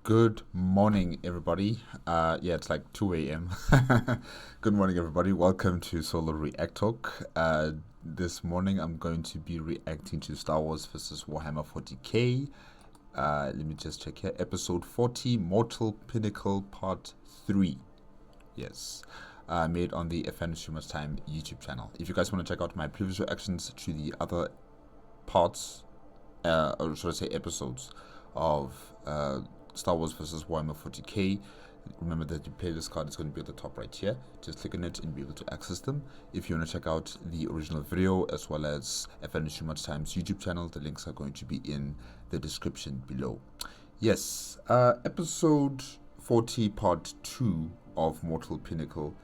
Good morning, everybody. Yeah, it's like 2 a.m. Good morning, everybody. Welcome to Solo ReacTalk. This morning, I'm going to be reacting to Star Wars vs. Warhammer 40K. Let me just check here. Episode 40, Mortal Pinnacle Part 3. Yes. Made on the FN So Much Time YouTube channel. If you guys want to check out my previous reactions to the other parts, or should I say episodes, of Star Wars vs. Warhammer 40K, remember that your playlist card is going to be at the top right here. Just click on it and be able to access them. If you want to check out the original video as well as FN So Much Time's YouTube channel, the links are going to be in the description below. Yes, episode 40 part 2 of Mortal Pinnacle.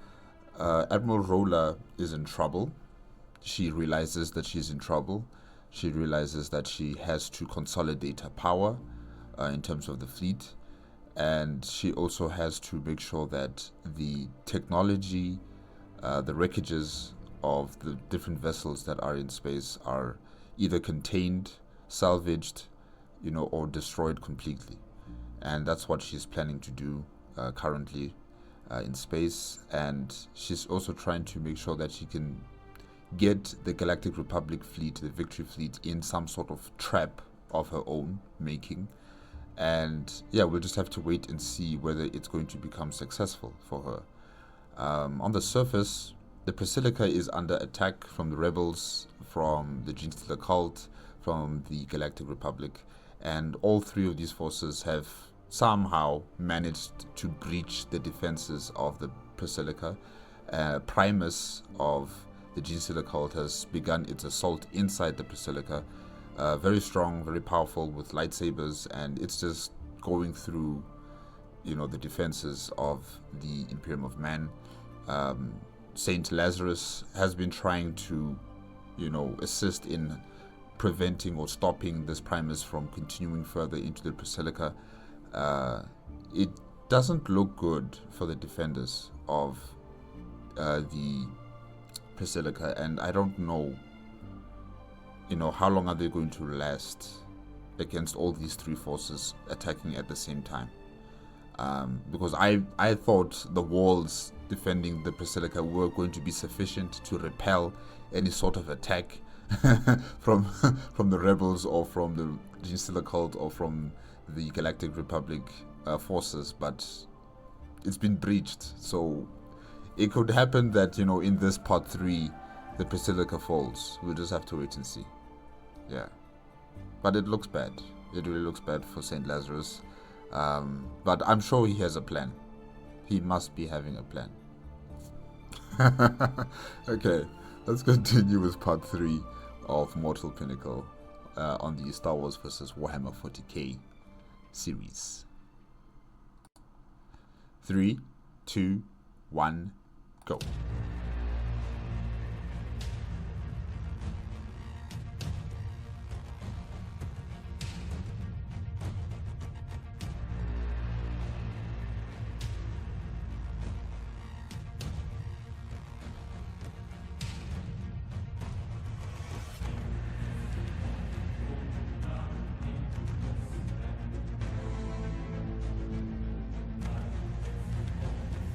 Admiral Roller is in trouble. She realizes that she's in trouble. She realizes that she has to consolidate her power in terms of the fleet, and she also has to make sure that the technology, the wreckages of the different vessels that are in space are either contained, salvaged, or destroyed completely. And that's what she's planning to do currently in space. And she's also trying to make sure that she can get the Galactic Republic fleet, the Victory fleet, in some sort of trap of her own making. And yeah, we'll just have to wait and see whether it's going to become successful for her. On the surface, the Basilica is under attack from the rebels, from the Genestealer cult, from the Galactic Republic, and all three of these forces have somehow managed to breach the defenses of the Basilica. Primus of the Genestealer cult has begun its assault inside the Basilica. Very strong, very powerful with lightsabers, and it's just going through, the defenses of the Imperium of Man. Saint Lazarus has been trying to, assist in preventing or stopping this Primus from continuing further into the Basilica. It doesn't look good for the defenders of the Basilica, and I don't know how long are they going to last against all these three forces attacking at the same time? Because I thought the walls defending the Basilica were going to be sufficient to repel any sort of attack from the rebels or from the Genestealer cult or from the Galactic Republic forces, but it's been breached. So it could happen that in this part 3 the Basilica falls. We'll just have to wait and see. Yeah, but it looks bad. It really looks bad for Saint Lazarus. But I'm sure he has a plan. He must be having a plan. Okay, let's continue with part 3 of Mortal Pinnacle on the Star Wars vs. Warhammer 40K series. 3, 2, 1, go.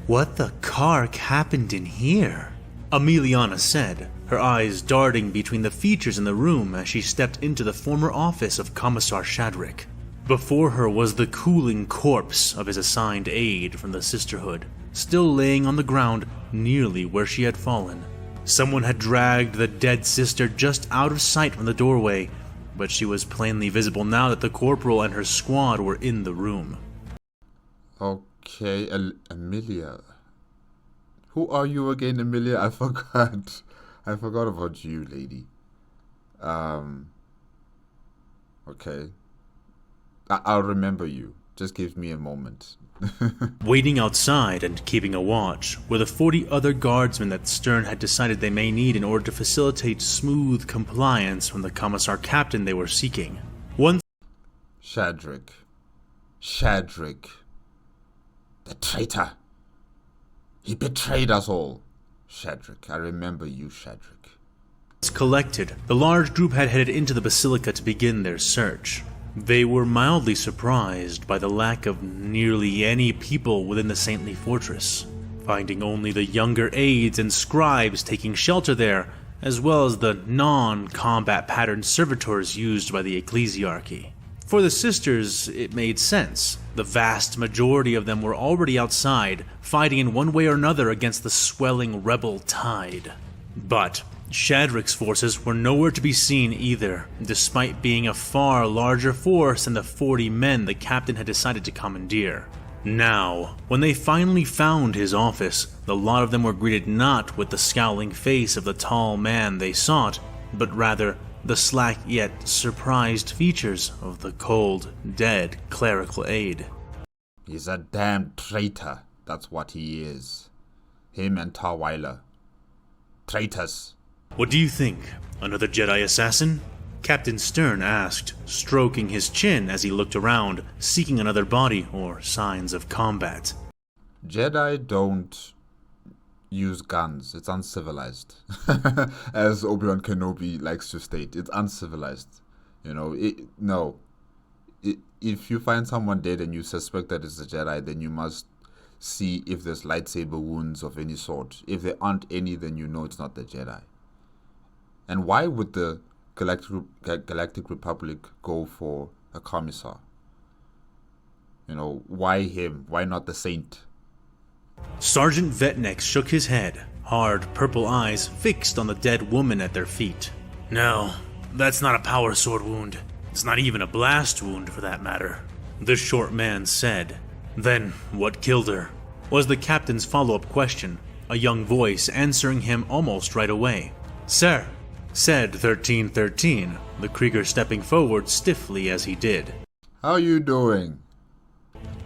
What the cark happened in here? Emiliana said, her eyes darting between the features in the room as she stepped into the former office of Commissar Shadrick. Before her was the cooling corpse of his assigned aide from the Sisterhood, still laying on the ground nearly where she had fallen. Someone had dragged the dead sister just out of sight from the doorway, but she was plainly visible now that the corporal and her squad were in the room. Okay, Amelia. Who are you again, Amelia? I forgot. I forgot about you, lady. Okay. I'll remember you. Just give me a moment. Waiting outside and keeping a watch were the 40 other guardsmen that Stern had decided they may need in order to facilitate smooth compliance from the Commissar Captain they were seeking. Once Shadrick. The traitor. He betrayed us all. Shadrick. I remember you, Shadrick. collected, the large group had headed into the Basilica to begin their search. They were mildly surprised by the lack of nearly any people within the saintly fortress, finding only the younger aides and scribes taking shelter there, as well as the non-combat patterned servitors used by the ecclesiarchy. For the sisters, it made sense. The vast majority of them were already outside, fighting in one way or another against the swelling rebel tide. But Shadrick's forces were nowhere to be seen either, despite being a far larger force than the 40 men the captain had decided to commandeer. Now, when they finally found his office, the lot of them were greeted not with the scowling face of the tall man they sought, but rather the slack yet surprised features of the cold, dead clerical aide. He's a damn traitor, that's what he is. Him and Aayla. Traitors. What do you think? Another Jedi assassin? Captain Stern asked, stroking his chin as he looked around, seeking another body or signs of combat. Jedi don't use guns. It's uncivilized. As Obi-Wan Kenobi likes to state, it's uncivilized. If you find someone dead and you suspect that it's a Jedi, then you must see if there's lightsaber wounds of any sort. If there aren't any, then you know it's not the Jedi. And why would the Galactic Republic go for a commissar? Why him? Why not the Saint? Sergeant Vetnex shook his head, hard purple eyes fixed on the dead woman at their feet. No, that's not a power sword wound. It's not even a blast wound for that matter, the short man said. Then what killed her? Was the captain's follow-up question, a young voice answering him almost right away. Sir, said 1313, the Krieger stepping forward stiffly as he did. How you doing?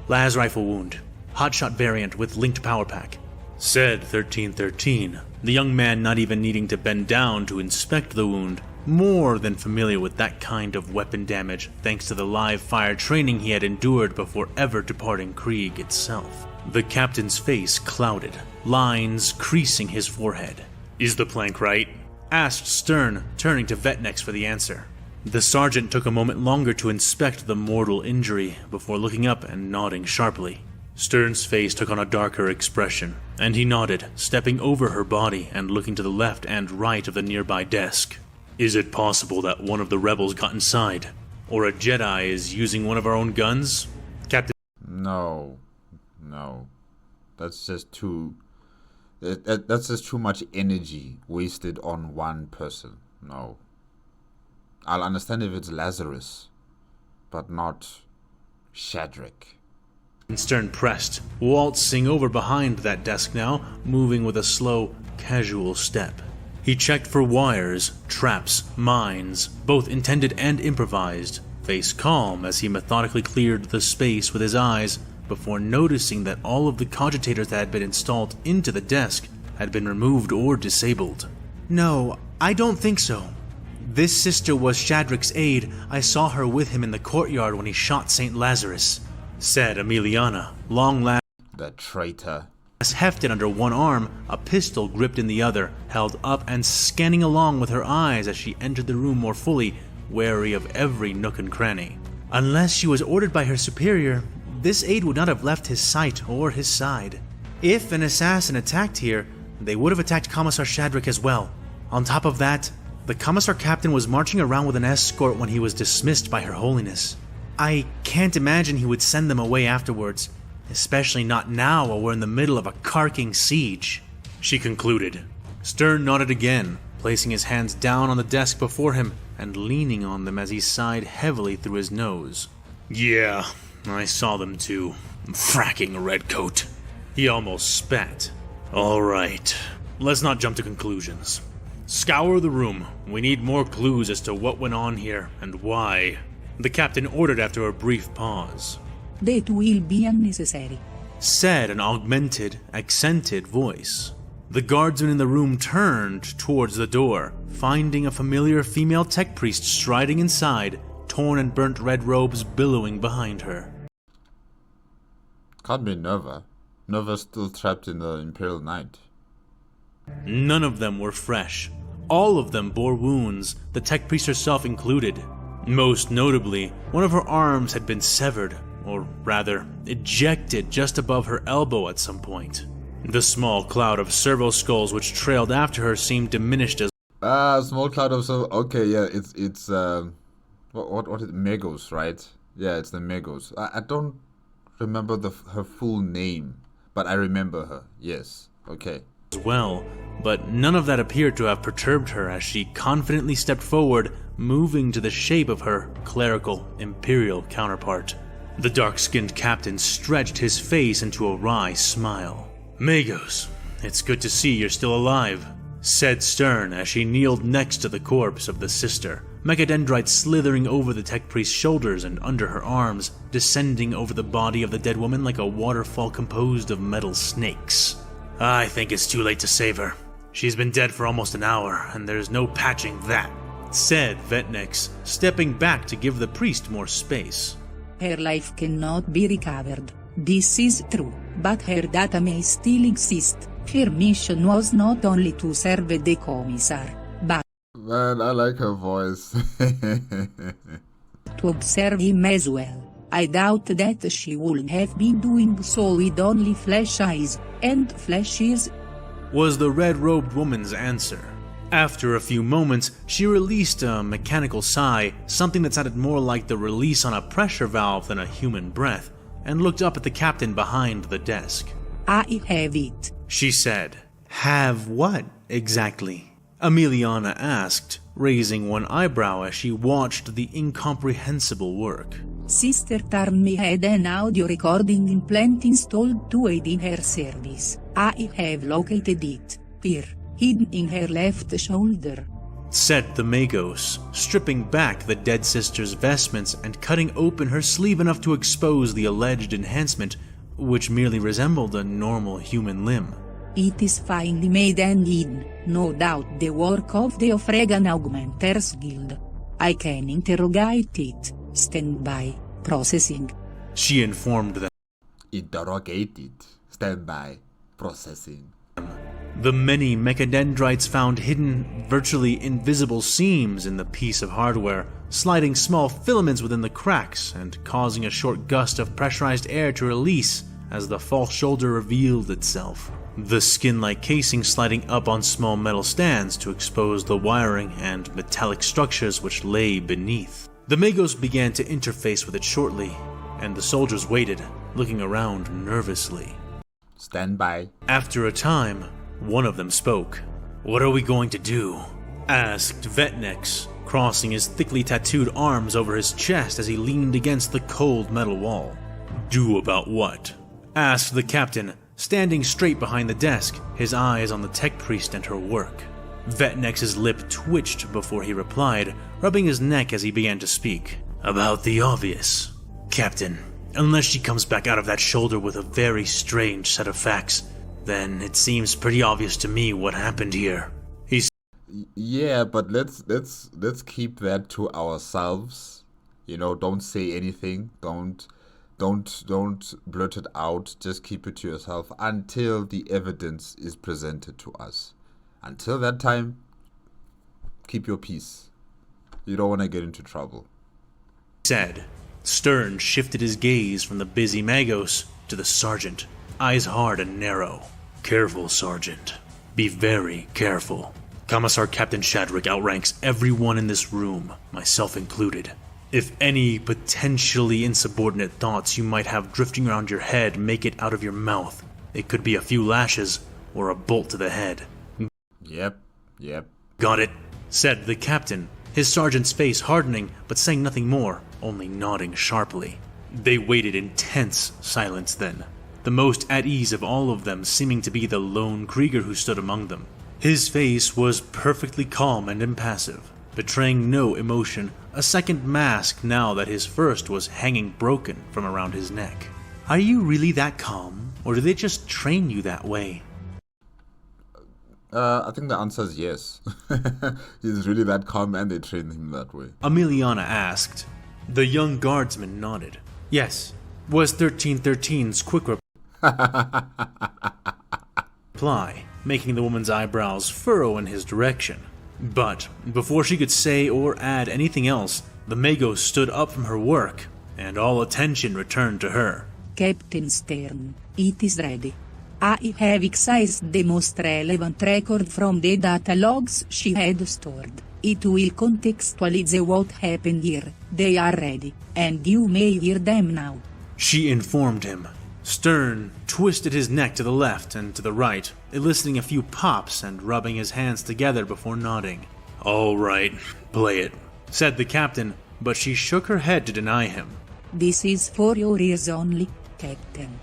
Las rifle wound. Hotshot variant with linked power pack, said 1313, the young man not even needing to bend down to inspect the wound, more than familiar with that kind of weapon damage thanks to the live fire training he had endured before ever departing Krieg itself. The captain's face clouded, lines creasing his forehead. Is the plank right? Asked Stern, turning to Vetnex for the answer. The sergeant took a moment longer to inspect the mortal injury before looking up and nodding sharply. Stern's face took on a darker expression, and he nodded, stepping over her body and looking to the left and right of the nearby desk. Is it possible that one of the rebels got inside? Or a Jedi is using one of our own guns? Captain... No. That's just too much energy wasted on one person. No. I'll understand if it's Lazarus, but not Shadrick. Stern pressed, waltzing over behind that desk now, moving with a slow, casual step. He checked for wires, traps, mines, both intended and improvised, face calm as he methodically cleared the space with his eyes before noticing that all of the cogitators that had been installed into the desk had been removed or disabled. No, I don't think so. This sister was Shadrick's aide. I saw her with him in the courtyard when he shot St. Lazarus, said Emiliana, long laughed. The traitor. Hefted under one arm, a pistol gripped in the other, held up and scanning along with her eyes as she entered the room more fully, wary of every nook and cranny. Unless she was ordered by her superior, this aide would not have left his sight or his side. If an assassin attacked here, they would have attacked Commissar Shadrick as well. On top of that, the Commissar Captain was marching around with an escort when he was dismissed by Her Holiness. I can't imagine he would send them away afterwards, especially not now while we're in the middle of a carking siege, she concluded. Stern nodded again, placing his hands down on the desk before him and leaning on them as he sighed heavily through his nose. Yeah, I saw them too. Fracking redcoat. He almost spat. All right, let's not jump to conclusions. Scour the room. We need more clues as to what went on here and why, the captain ordered after a brief pause. That will be unnecessary, said an augmented, accented voice. The guardsman in the room turned towards the door, finding a familiar female tech priest striding inside, torn and burnt red robes billowing behind her. Can't be Nova. Nova's still trapped in the Imperial Night. None of them were fresh. All of them bore wounds, the tech priest herself included. Most notably, one of her arms had been severed, or rather, ejected just above her elbow at some point. The small cloud of servo skulls which trailed after her seemed diminished as small cloud of servo. Okay, yeah, it's what is it? Megos, right? Yeah, it's the Megos. I don't remember her full name, but I remember her. Yes. Okay. well, but none of that appeared to have perturbed her as she confidently stepped forward, moving to the shape of her clerical imperial counterpart. The dark-skinned captain stretched his face into a wry smile. "Magos, it's good to see you're still alive," said Stern as she kneeled next to the corpse of the sister, mechadendrites slithering over the tech priest's shoulders and under her arms, descending over the body of the dead woman like a waterfall composed of metal snakes. "I think it's too late to save her. She's been dead for almost an hour, and there's no patching that," said Vetnex, stepping back to give the priest more space. Her life cannot be recovered. This is true, but her data may still exist. Her mission was not only to serve the commissar, but Man, I like her voice. to observe him as well. I doubt that she would have been doing so with only flesh eyes, and flesh is, was the red-robed woman's answer. After a few moments, she released a mechanical sigh, something that sounded more like the release on a pressure valve than a human breath, and looked up at the captain behind the desk. I have it. She said. "Have what, exactly?" Emiliana asked, raising one eyebrow as she watched the incomprehensible work. Sister Tarmi had an audio recording implant installed to aid in her service. I have located it, here, hidden in her left shoulder, said the Magos, stripping back the dead sister's vestments and cutting open her sleeve enough to expose the alleged enhancement, which merely resembled a normal human limb. It is finely made and hidden, no doubt the work of the Ofregan Augmenters Guild. I can interrogate it. Stand by. Processing. She informed them. Interrogated. Stand by. Processing. The many mechadendrites found hidden, virtually invisible seams in the piece of hardware, sliding small filaments within the cracks and causing a short gust of pressurized air to release as the false shoulder revealed itself. The skin-like casing sliding up on small metal stands to expose the wiring and metallic structures which lay beneath. The Magos began to interface with it shortly, and the soldiers waited, looking around nervously. Stand by. After a time, one of them spoke. "What are we going to do?" asked Vetnex, crossing his thickly tattooed arms over his chest as he leaned against the cold metal wall. "Do about what?" asked the captain, standing straight behind the desk, his eyes on the tech priest and her work. Vetnex's lip twitched before he replied, rubbing his neck as he began to speak. "About the obvious, Captain. Unless she comes back out of that shoulder with a very strange set of facts, then it seems pretty obvious to me what happened here." Yeah, but let's keep that to ourselves. You know, don't say anything. Don't blurt it out. Just keep it to yourself until the evidence is presented to us. Until that time, keep your peace. You don't want to get into trouble. Said. Stern shifted his gaze from the busy Magos to the sergeant, eyes hard and narrow. "Careful, Sergeant. Be very careful. Commissar Captain Shadrick outranks everyone in this room, myself included. If any potentially insubordinate thoughts you might have drifting around your head make it out of your mouth, it could be a few lashes or a bolt to the head." Yep. "Got it," said the captain, his sergeant's face hardening but saying nothing more, only nodding sharply. They waited in tense silence then, the most at ease of all of them seeming to be the lone Krieger who stood among them. His face was perfectly calm and impassive, betraying no emotion, a second mask now that his first was hanging broken from around his neck. "Are you really that calm, or do they just train you that way?" I think the answer is yes. He's really that calm and they train him that way. Emiliana asked. The young guardsman nodded. "Yes," was 1313's quick reply, making the woman's eyebrows furrow in his direction. But before she could say or add anything else, The Mago stood up from her work, and all attention returned to her. Captain Stern, it is ready. I have excised the most relevant record from the data logs she had stored. It will contextualize what happened here. They are ready, and you may hear them now. She informed him. Stern twisted his neck to the left and to the right, eliciting a few pops and rubbing his hands together before nodding. "All right, play it," said the captain, but she shook her head to deny him. This is for your ears only, Captain.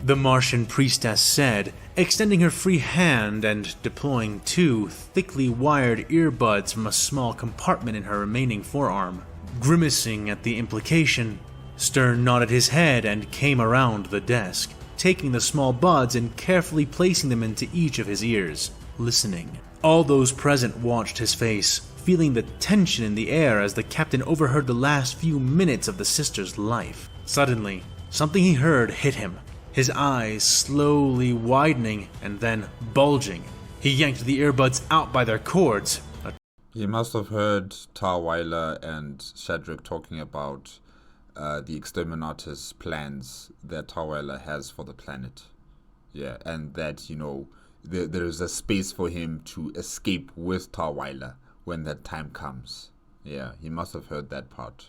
The Martian priestess said, extending her free hand and deploying 2 thickly wired earbuds from a small compartment in her remaining forearm. Grimacing at the implication, Stern nodded his head and came around the desk, taking the small buds and carefully placing them into each of his ears, listening. All those present watched his face, feeling the tension in the air as the captain overheard the last few minutes of the sister's life. Suddenly, something he heard hit him, his eyes slowly widening and then bulging. He yanked the earbuds out by their cords. He must have heard Aayla and Shadrick talking about the exterminator's plans that Aayla has for the planet. Yeah, and that, you know, there is a space for him to escape with Aayla when that time comes. Yeah, he must have heard that part.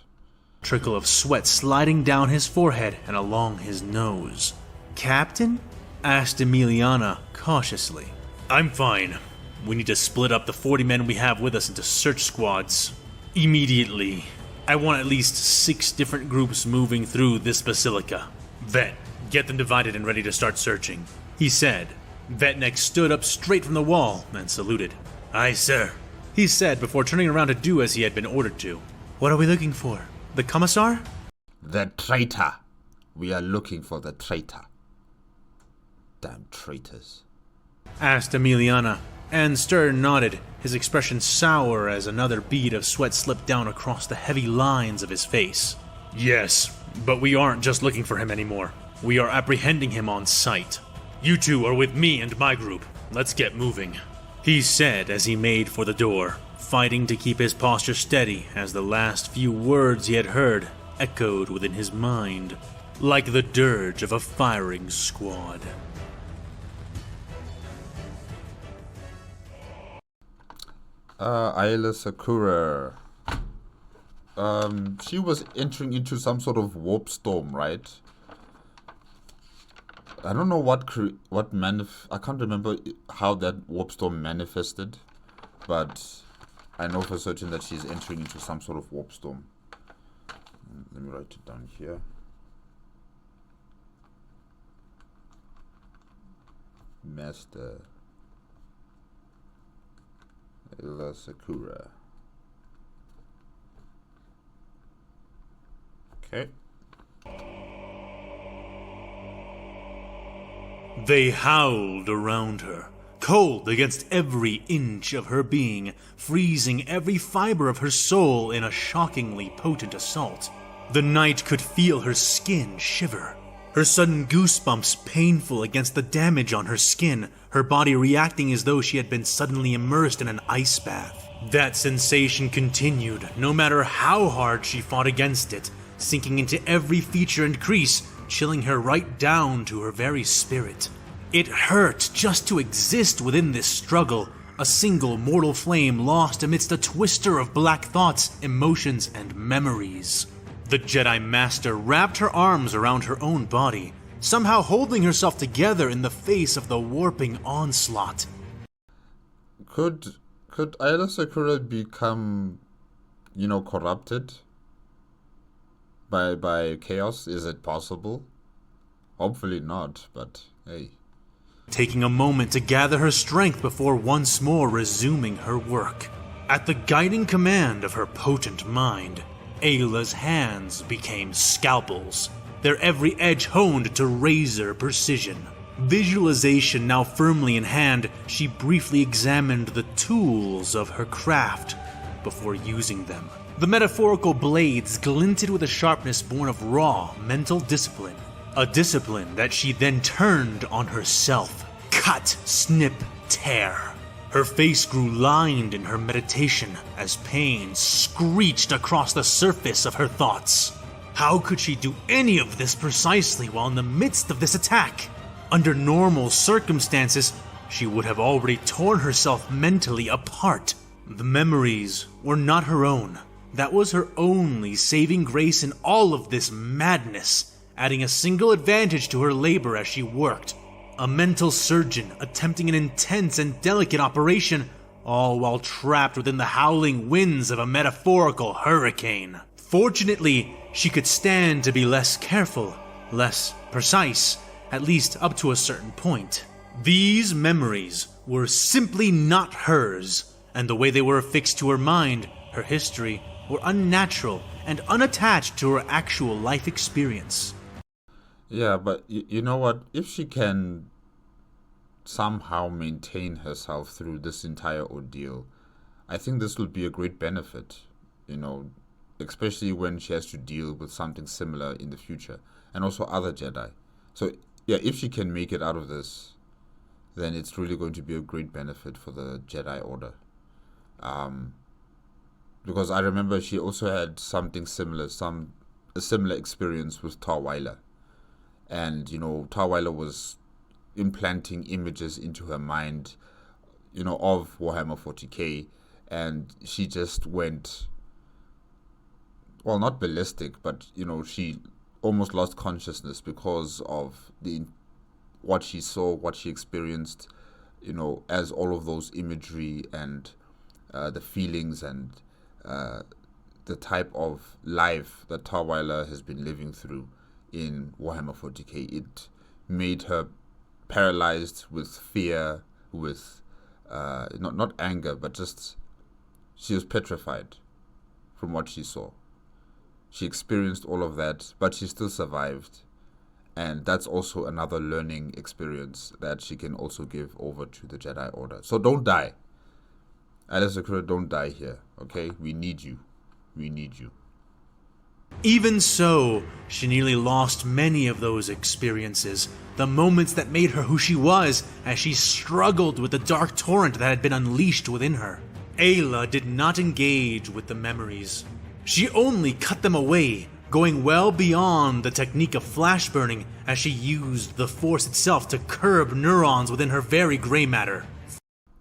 Trickle of sweat sliding down his forehead and along his nose. "Captain?" asked Emiliana cautiously. "I'm fine. We need to split up the 40 men we have with us into search squads. Immediately. I want at least 6 different groups moving through this basilica. Vet, get them divided and ready to start searching," he said. Vetnek stood up straight from the wall and saluted. "Aye, sir," he said before turning around to do as he had been ordered to. "What are we looking for? The commissar?" The traitor. We are looking for the traitor. Damn traitors. Asked Emiliana, and Stern nodded, his expression sour as another bead of sweat slipped down across the heavy lines of his face. "Yes, but we aren't just looking for him anymore. We are apprehending him on sight. You two are with me and my group. Let's get moving," he said as he made for the door, fighting to keep his posture steady as the last few words he had heard echoed within his mind, like the dirge of a firing squad. Aayla Secura. She was entering into some sort of warp storm, right? I don't know I can't remember how that warp storm manifested, but I know for certain that she's entering into some sort of warp storm. Let me write it down here. Master Aayla Secura. Okay. They howled around her, cold against every inch of her being, freezing every fiber of her soul in a shockingly potent assault. The knight could feel her skin shiver, her sudden goosebumps painful against the damage on her skin, her body reacting as though she had been suddenly immersed in an ice bath. That sensation continued, no matter how hard she fought against it, sinking into every feature and crease, chilling her right down to her very spirit. It hurt just to exist within this struggle, a single mortal flame lost amidst a twister of black thoughts, emotions, and memories. The Jedi Master wrapped her arms around her own body, somehow holding herself together in the face of the warping onslaught. Could Aayla Secura become, corrupted by chaos? Is it possible? Hopefully not, but hey. Taking a moment to gather her strength before once more resuming her work. At the guiding command of her potent mind, Ayla's hands became scalpels, their every edge honed to razor precision. Visualization now firmly in hand, she briefly examined the tools of her craft before using them. The metaphorical blades glinted with a sharpness born of raw mental discipline, a discipline that she then turned on herself. Cut, snip, tear. Her face grew lined in her meditation as pain screeched across the surface of her thoughts. How could she do any of this precisely while in the midst of this attack? Under normal circumstances, she would have already torn herself mentally apart. The memories were not her own. That was her only saving grace in all of this madness, adding a single advantage to her labor as she worked. A mental surgeon attempting an intense and delicate operation, all while trapped within the howling winds of a metaphorical hurricane. Fortunately, she could stand to be less careful, less precise, at least up to a certain point. These memories were simply not hers, and the way they were affixed to her mind, her history, were unnatural and unattached to her actual life experience. Yeah, but you know what? If she can somehow maintain herself through this entire ordeal, I think this will be a great benefit, especially when she has to deal with something similar in the future, and also other Jedi. So, yeah, if she can make it out of this, then it's really going to be a great benefit for the Jedi Order. Because I remember she also had something similar, a similar experience with Aayla. And, Aayla was implanting images into her mind, of Warhammer 40K. And she just went, well, not ballistic, but, she almost lost consciousness because of what she saw, what she experienced, as all of those imagery and the feelings and the type of life that Aayla has been living through in Warhammer 40K. It made her paralyzed with fear, with not anger, but just she was petrified from what she saw. She experienced all of that, but she still survived. And that's also another learning experience that she can also give over to the Jedi Order. So don't die. Aayla Secura, don't die here, okay? We need you. We need you. Even so, she nearly lost many of those experiences, the moments that made her who she was as she struggled with the dark torrent that had been unleashed within her. Aayla did not engage with the memories. She only cut them away, going well beyond the technique of flash burning as she used the Force itself to curb neurons within her very gray matter.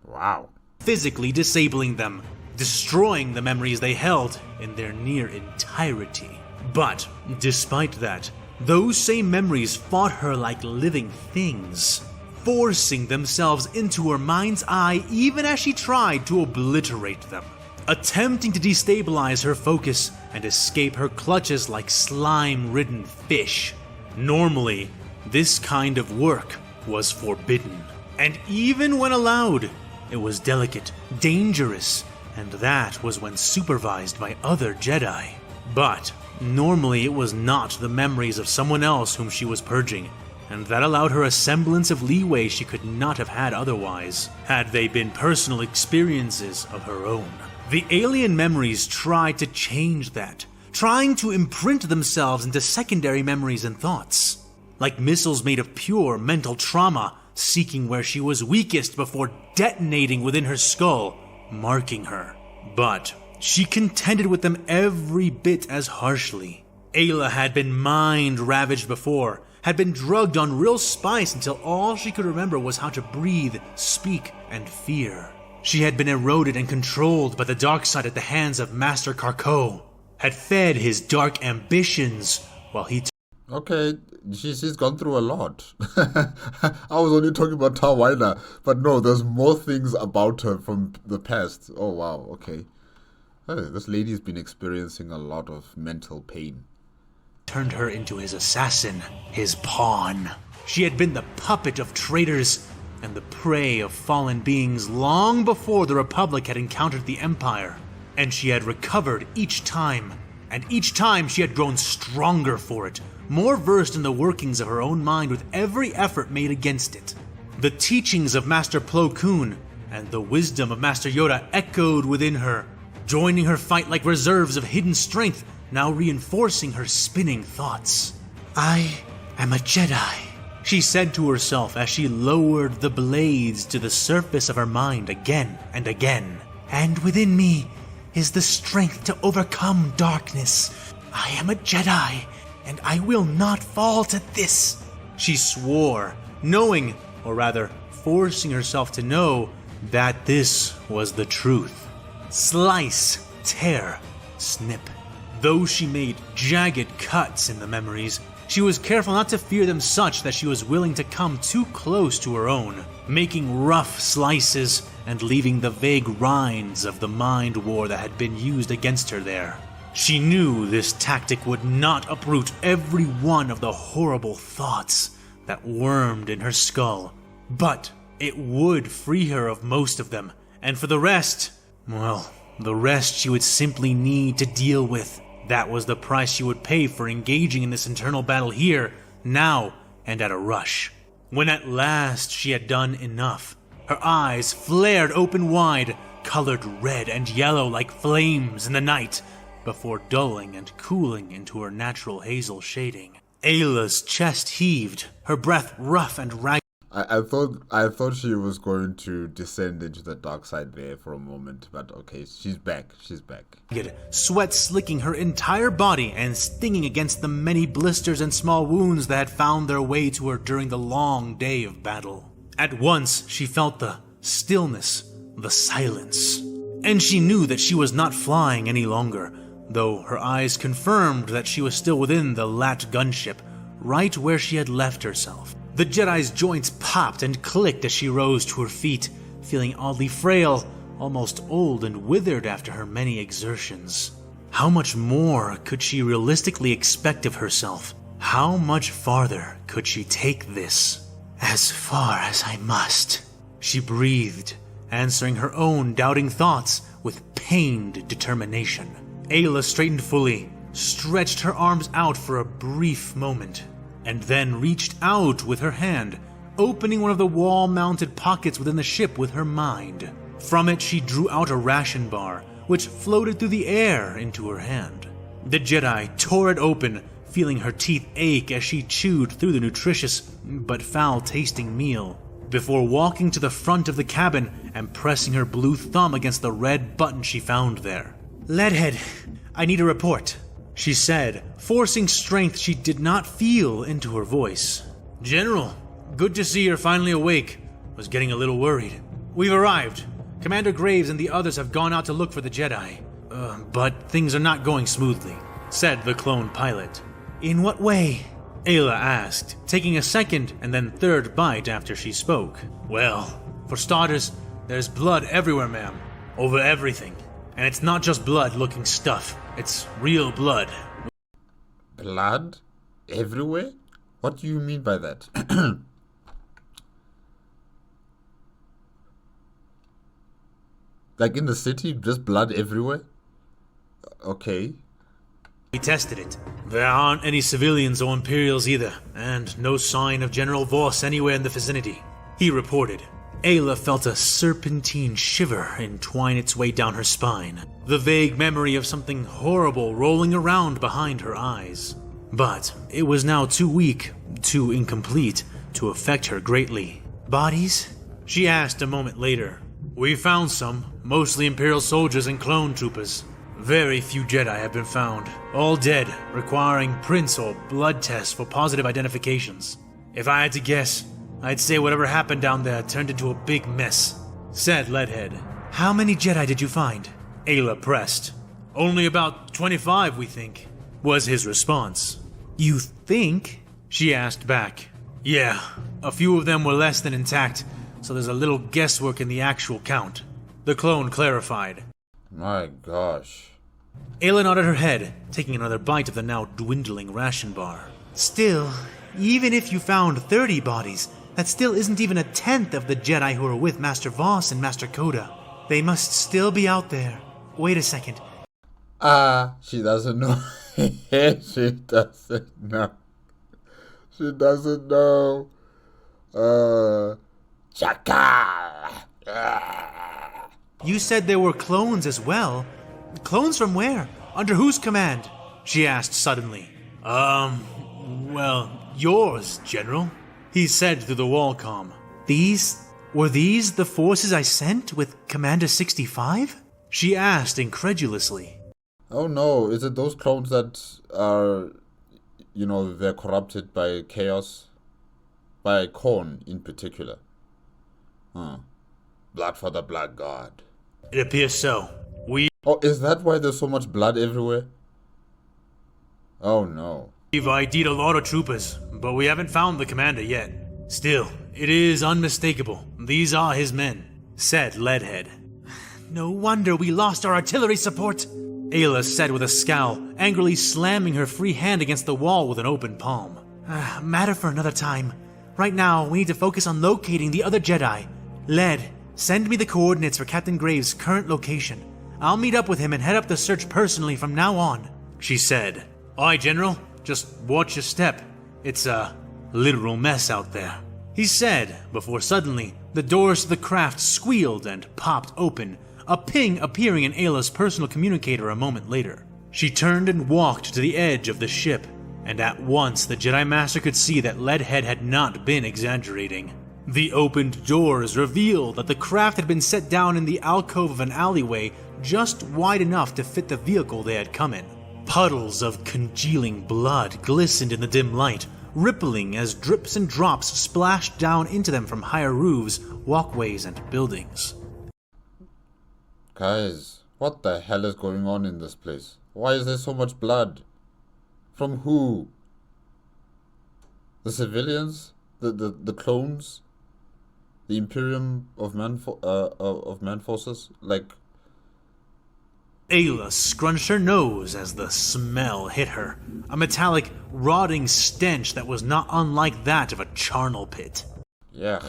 Wow. Physically disabling them, destroying the memories they held in their near entirety. But, despite that, those same memories fought her like living things, forcing themselves into her mind's eye even as she tried to obliterate them, attempting to destabilize her focus and escape her clutches like slime-ridden fish. Normally, this kind of work was forbidden, and even when allowed, it was delicate, dangerous, and that was when supervised by other Jedi. But normally it was not the memories of someone else whom she was purging, and that allowed her a semblance of leeway she could not have had otherwise, had they been personal experiences of her own. The alien memories tried to change that, trying to imprint themselves into secondary memories and thoughts, like missiles made of pure mental trauma, seeking where she was weakest before detonating within her skull, marking her. But she contended with them every bit as harshly. Aayla had been mind-ravaged before, had been drugged on real spice until all she could remember was how to breathe, speak, and fear. She had been eroded and controlled by the dark side at the hands of Master Carco, had fed his dark ambitions while he Okay, she's gone through a lot. I was only talking about Aayla, but no, there's more things about her from the past. Oh wow, okay. This lady's been experiencing a lot of mental pain. Turned her into his assassin, his pawn. She had been the puppet of traitors and the prey of fallen beings long before the Republic had encountered the Empire, and she had recovered each time, and each time she had grown stronger for it, more versed in the workings of her own mind with every effort made against it. The teachings of Master Plo Koon and the wisdom of Master Yoda echoed within her, joining her fight like reserves of hidden strength, now reinforcing her spinning thoughts. I am a Jedi. she said to herself as she lowered the blades to the surface of her mind again and again. And within me is the strength to overcome darkness. I am a Jedi, and I will not fall to this. She swore, knowing, or rather forcing herself to know, that this was the truth. Slice, tear, snip. Though she made jagged cuts in the memories, she was careful not to fear them such that she was willing to come too close to her own, making rough slices and leaving the vague rinds of the mind war that had been used against her there. She knew this tactic would not uproot every one of the horrible thoughts that wormed in her skull, but it would free her of most of them, and for the rest, well, the rest she would simply need to deal with. That was the price she would pay for engaging in this internal battle here, now, and at a rush. When at last she had done enough, her eyes flared open wide, colored red and yellow like flames in the night, before dulling and cooling into her natural hazel shading. Aayla's chest heaved, her breath rough and ragged. I thought she was going to descend into the dark side there for a moment, but okay, she's back. Sweat slicking her entire body and stinging against the many blisters and small wounds that had found their way to her during the long day of battle. At once, she felt the stillness, the silence, and she knew that she was not flying any longer, though her eyes confirmed that she was still within the Lat gunship, right where she had left herself. The Jedi's joints popped and clicked as she rose to her feet, feeling oddly frail, almost old and withered after her many exertions. How much more could she realistically expect of herself? How much farther could she take this? As far as I must, she breathed, answering her own doubting thoughts with pained determination. Aayla straightened fully, stretched her arms out for a brief moment, and then reached out with her hand, opening one of the wall-mounted pockets within the ship with her mind. From it she drew out a ration bar, which floated through the air into her hand. The Jedi tore it open, feeling her teeth ache as she chewed through the nutritious but foul-tasting meal, before walking to the front of the cabin and pressing her blue thumb against the red button she found there. "Leadhead, I need a report," she said, forcing strength she did not feel into her voice. "General, good to see you're finally awake. Was getting a little worried. We've arrived. Commander Graves and the others have gone out to look for the Jedi. But things are not going smoothly," said the clone pilot. "In what way?" Aayla asked, taking a second and then third bite after she spoke. "Well, for starters, there's blood everywhere, ma'am. Over everything. And it's not just blood-looking stuff. It's real blood." Blood? Everywhere? What do you mean by that? Like in the city, just blood everywhere? Okay. "We tested it. There aren't any civilians or Imperials either, and no sign of General Voss anywhere in the vicinity," he reported. Aayla felt a serpentine shiver entwine its way down her spine, the vague memory of something horrible rolling around behind her eyes. But it was now too weak, too incomplete, to affect her greatly. "Bodies?" she asked a moment later. "We found some, mostly Imperial soldiers and clone troopers. Very few Jedi have been found, all dead, requiring prints or blood tests for positive identifications. If I had to guess, I'd say whatever happened down there turned into a big mess," said Leadhead. "How many Jedi did you find?" Aayla pressed. "Only about 25, we think," was his response. "You think?" she asked back. "Yeah, a few of them were less than intact, so there's a little guesswork in the actual count," the clone clarified. My gosh. Aayla nodded her head, taking another bite of the now dwindling ration bar. "Still, even if you found 30 bodies, that still isn't even a tenth of the Jedi who are with Master Voss and Master Coda. They must still be out there. Wait a second." She doesn't know. She doesn't know. She doesn't know. Chakal. "You said there were clones as well. Clones from where? Under whose command?" she asked suddenly. Well, yours, General," he said through the wall comm. Were these the forces I sent with Commander 65? She asked incredulously. Oh no, is it those clones that are, they're corrupted by chaos? By Korn in particular. Blood for the Blood God. It appears so. Oh, is that why there's so much blood everywhere? Oh no. We've ID'd a lot of troopers, but we haven't found the commander yet. Still, it is unmistakable. These are his men, said Leadhead. No wonder we lost our artillery support, Aayla said with a scowl, angrily slamming her free hand against the wall with an open palm. Matter for another time. Right now, we need to focus on locating the other Jedi. Led, send me the coordinates for Captain Graves' current location. I'll meet up with him and head up the search personally from now on, she said. Aye, General. Just watch your step. It's a literal mess out there, he said, before suddenly the doors to the craft squealed and popped open, a ping appearing in Ayla's personal communicator a moment later. She turned and walked to the edge of the ship, and at once the Jedi Master could see that Leadhead had not been exaggerating. The opened doors revealed that the craft had been set down in the alcove of an alleyway just wide enough to fit the vehicle they had come in. Puddles of congealing blood glistened in the dim light, rippling as drips and drops splashed down into them from higher roofs, walkways, and buildings. Guys, what the hell is going on in this place? Why is there so much blood? From who? The civilians? The clones? The Imperium of Man forces? Like... Aayla scrunched her nose as the smell hit her, a metallic, rotting stench that was not unlike that of a charnel pit. Yeah.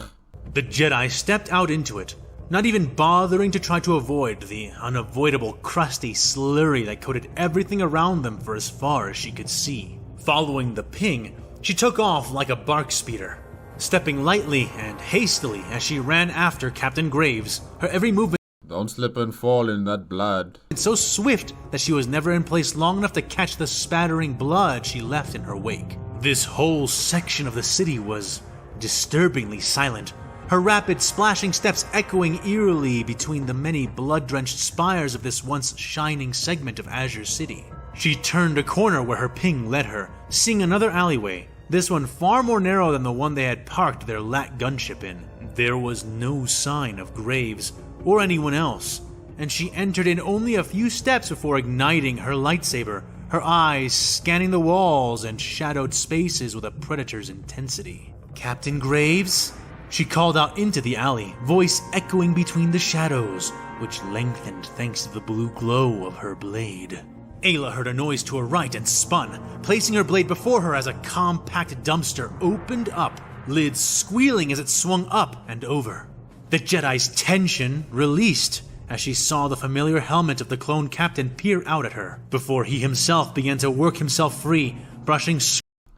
The Jedi stepped out into it, not even bothering to try to avoid the unavoidable crusty slurry that coated everything around them for as far as she could see. Following the ping, she took off like a bark speeder, stepping lightly and hastily as she ran after Captain Graves, her every movement Don't slip and fall in that blood. so swift that she was never in place long enough to catch the spattering blood she left in her wake. This whole section of the city was disturbingly silent, her rapid splashing steps echoing eerily between the many blood-drenched spires of this once shining segment of Azure City. She turned a corner where her ping led her, seeing another alleyway, this one far more narrow than the one they had parked their LAT gunship in. There was no sign of Graves or anyone else, and she entered in only a few steps before igniting her lightsaber, her eyes scanning the walls and shadowed spaces with a predator's intensity. Captain Graves? She called out into the alley, voice echoing between the shadows, which lengthened thanks to the blue glow of her blade. Aayla heard a noise to her right and spun, placing her blade before her as a compact dumpster opened up, lids squealing as it swung up and over. The Jedi's tension released as she saw the familiar helmet of the clone captain peer out at her, before he himself began to work himself free, brushing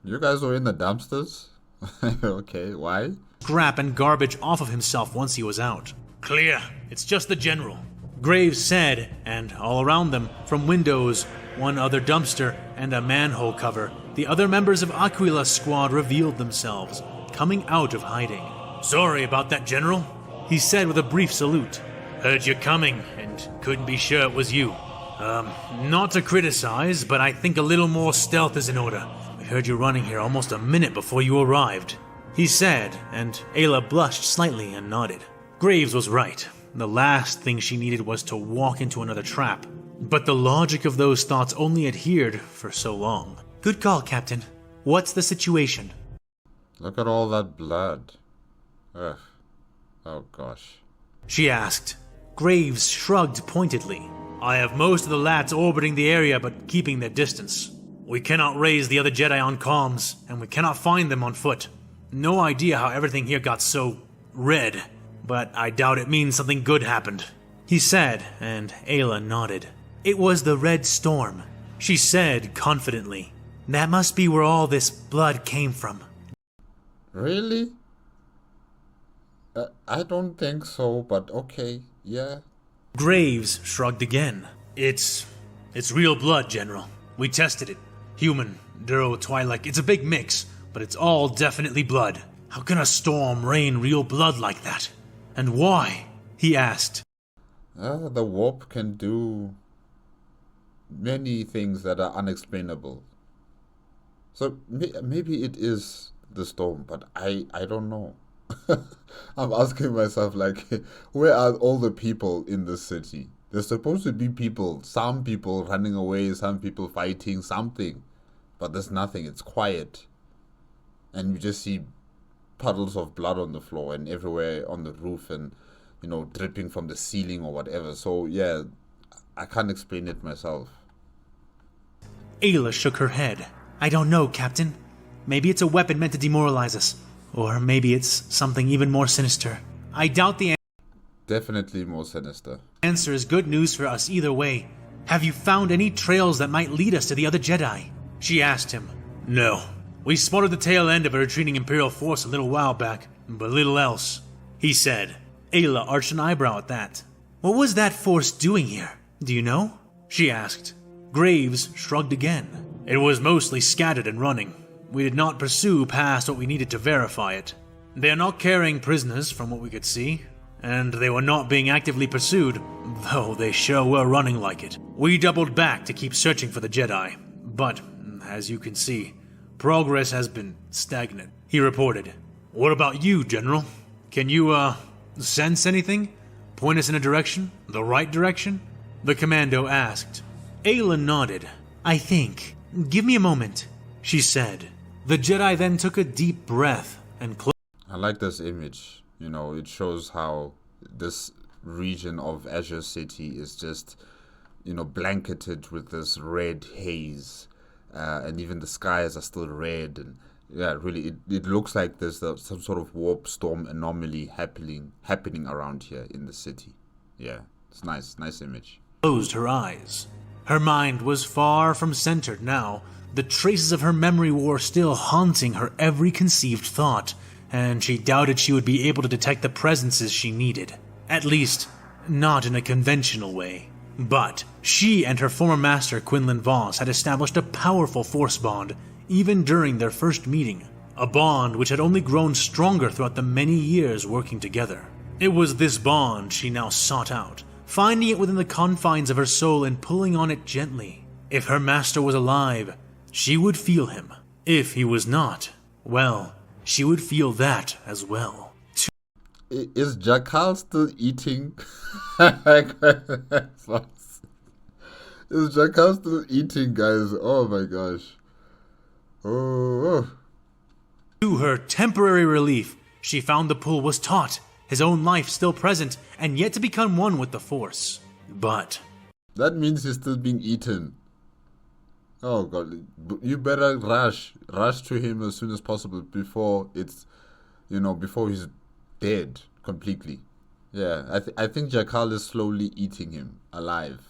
You guys were in the dumpsters? Okay, why? scrap and garbage off of himself once he was out. Clear, it's just the General, Graves said, and all around them, from windows, one other dumpster, and a manhole cover, the other members of Aquila's squad revealed themselves, coming out of hiding. Sorry about that, General, he said with a brief salute. Heard you coming, and couldn't be sure it was you. Not to criticize, but I think a little more stealth is in order. We heard you running here almost a minute before you arrived, he said, and Aayla blushed slightly and nodded. Graves was right. The last thing she needed was to walk into another trap. But the logic of those thoughts only adhered for so long. Good call, Captain. What's the situation? Look at all that blood. Ugh. Oh gosh. She asked. Graves shrugged pointedly. I have most of the LATs orbiting the area but keeping their distance. We cannot raise the other Jedi on comms, and we cannot find them on foot. No idea how everything here got so red, but I doubt it means something good happened, he said, and Aayla nodded. It was the Red Storm, she said confidently. That must be where all this blood came from. Really? I don't think so, but okay, yeah. Graves shrugged again. It's real blood, General. We tested it. Human, Duro, Twi'lek, it's a big mix, but it's all definitely blood. How can a storm rain real blood like that? And why? He asked. The warp can do many things that are unexplainable. So maybe it is the storm, but I don't know. I'm asking myself, like, where are all the people in the city? There's supposed to be people, some people running away, some people fighting, something. But there's nothing, it's quiet. And you just see puddles of blood on the floor and everywhere on the roof and, dripping from the ceiling or whatever. So, yeah, I can't explain it myself. Aayla shook her head. I don't know, Captain. Maybe it's a weapon meant to demoralize us. Or maybe it's something even more sinister. I doubt the Definitely more sinister. answer is good news for us either way. Have you found any trails that might lead us to the other Jedi? She asked him. No. We spotted the tail end of a retreating Imperial force a little while back, but little else, he said. Aayla arched an eyebrow at that. What was that force doing here? Do you know? She asked. Graves shrugged again. It was mostly scattered and running. We did not pursue past what we needed to verify it. They are not carrying prisoners from what we could see, and they were not being actively pursued, though they sure were running like it. We doubled back to keep searching for the Jedi, but, as you can see, progress has been stagnant, he reported. What about you, General? Can you, sense anything? Point us in a direction? The right direction? The commando asked. Aayla nodded. I think. Give me a moment, she said. The Jedi then took a deep breath and closed. I like this image. It shows how this region of Azure City is just, blanketed with this red haze. And even the skies are still red. And yeah, really, it looks like there's some sort of warp storm anomaly happening around here in the city. Yeah, it's nice image. Closed her eyes. Her mind was far from centered now. The traces of her memory were still haunting her every conceived thought, and she doubted she would be able to detect the presences she needed. At least, not in a conventional way. But she and her former master, Quinlan Voss, had established a powerful force bond, even during their first meeting. A bond which had only grown stronger throughout the many years working together. It was this bond she now sought out, finding it within the confines of her soul and pulling on it gently. If her master was alive, she would feel him. If he was not, well, she would feel that as well. Is Jackal still eating? Is Jackal still eating, guys? Oh my gosh. Oh. To her temporary relief, she found the pull was taut, his own life still present, and yet to become one with the Force. But that means he's still being eaten. Oh god, you better rush to him as soon as possible before it's, before he's dead completely. Yeah, I think Jackal is slowly eating him alive.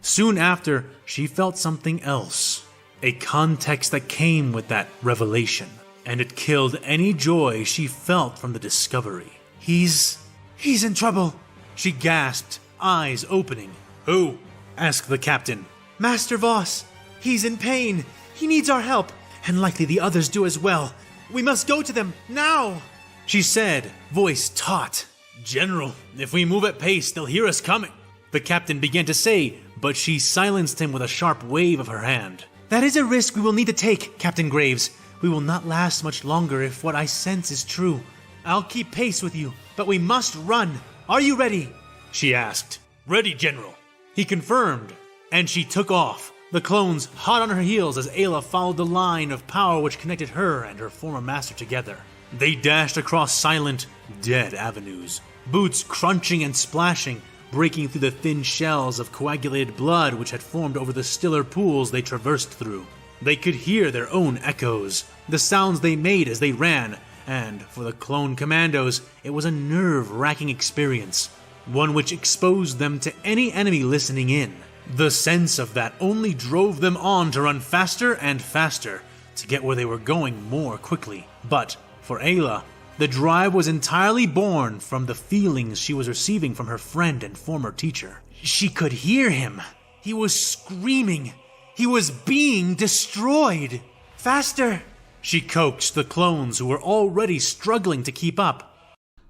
Soon after, she felt something else. A context that came with that revelation, and it killed any joy she felt from the discovery. He's in trouble, she gasped, eyes opening. Who? Asked the captain. Master Voss. He's in pain. He needs our help, and likely the others do as well. We must go to them, now! She said, voice taut. General, if we move at pace, they'll hear us coming. The captain began to say, but she silenced him with a sharp wave of her hand. That is a risk we will need to take, Captain Graves. We will not last much longer if what I sense is true. I'll keep pace with you, but we must run. Are you ready? She asked. Ready, General. He confirmed, and she took off, the clones hot on her heels as Aayla followed the line of power which connected her and her former master together. They dashed across silent, dead avenues, boots crunching and splashing, breaking through the thin shells of coagulated blood which had formed over the stiller pools they traversed through. They could hear their own echoes, the sounds they made as they ran, and for the clone commandos, it was a nerve-wracking experience, one which exposed them to any enemy listening in. The sense of that only drove them on to run faster and faster, to get where they were going more quickly. But for Aayla, the drive was entirely born from the feelings she was receiving from her friend and former teacher. She could hear him. He was screaming. He was being destroyed. Faster, She coaxed the clones who were already struggling to keep up.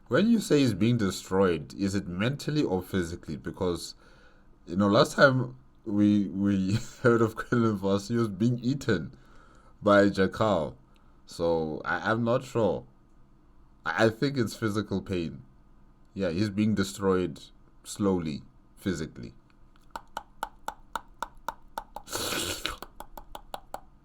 When you say he's being destroyed, is it mentally or physically? Because, last time we heard of Quinlan Voss, he was being eaten by Jakal. So I'm not sure. I think it's physical pain. Yeah, he's being destroyed slowly, physically.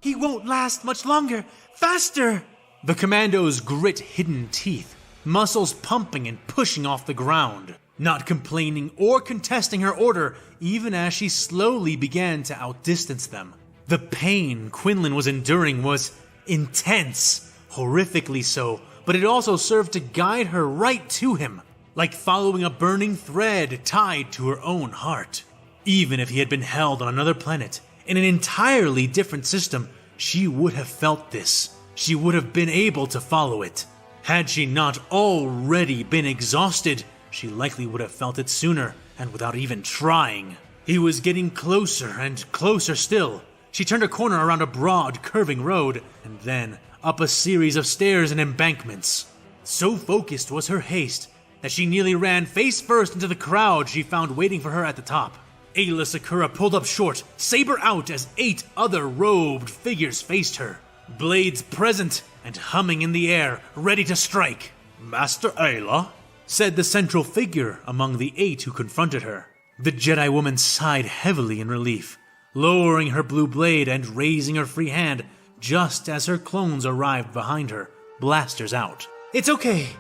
He won't last much longer. Faster! The commandos grit hidden teeth, muscles pumping and pushing off the ground, not complaining or contesting her order, even as she slowly began to outdistance them. The pain Quinlan was enduring was intense, horrifically so, but it also served to guide her right to him, like following a burning thread tied to her own heart. Even if he had been held on another planet, in an entirely different system, she would have felt this. She would have been able to follow it. Had she not already been exhausted, she likely would have felt it sooner, and without even trying. He was getting closer and closer still. She turned a corner around a broad, curving road, and then up a series of stairs and embankments. So focused was her haste that she nearly ran face first into the crowd she found waiting for her at the top. Aayla Secura pulled up short, saber out as 8 other robed figures faced her, blades present and humming in the air, ready to strike. "Master Aayla," said the central figure among the 8 who confronted her. The Jedi woman sighed heavily in relief, lowering her blue blade and raising her free hand just as her clones arrived behind her, blasters out. "It's okay.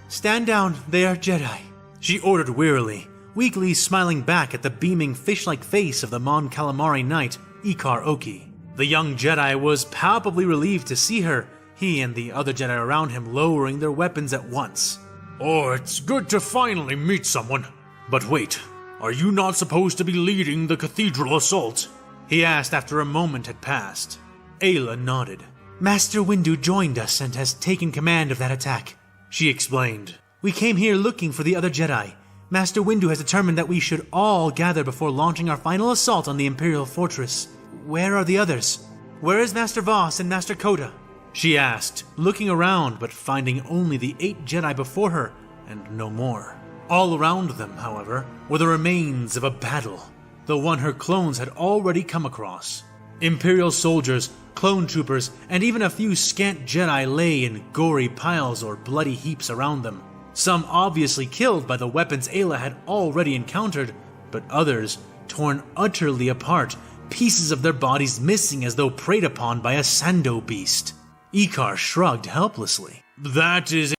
Stand down, they are Jedi," she ordered wearily, weakly smiling back at the beaming fish-like face of the Mon Calamari knight, Ikar Oki. The young Jedi was palpably relieved to see her, he and the other Jedi around him lowering their weapons at once. "Oh, it's good to finally meet someone. But wait, are you not supposed to be leading the cathedral assault?" he asked after a moment had passed. Aayla nodded. "Master Windu joined us and has taken command of that attack," she explained. "We came here looking for the other Jedi. Master Windu has determined that we should all gather before launching our final assault on the Imperial fortress. Where are the others? Where is Master Voss and Master Koda?" she asked, looking around but finding only the 8 Jedi before her and no more. All around them, however, were the remains of a battle, the one her clones had already come across. Imperial soldiers, clone troopers, and even a few scant Jedi lay in gory piles or bloody heaps around them. Some obviously killed by the weapons Aayla had already encountered, but others torn utterly apart, pieces of their bodies missing as though preyed upon by a Sando beast. Ikar shrugged helplessly. "That is..."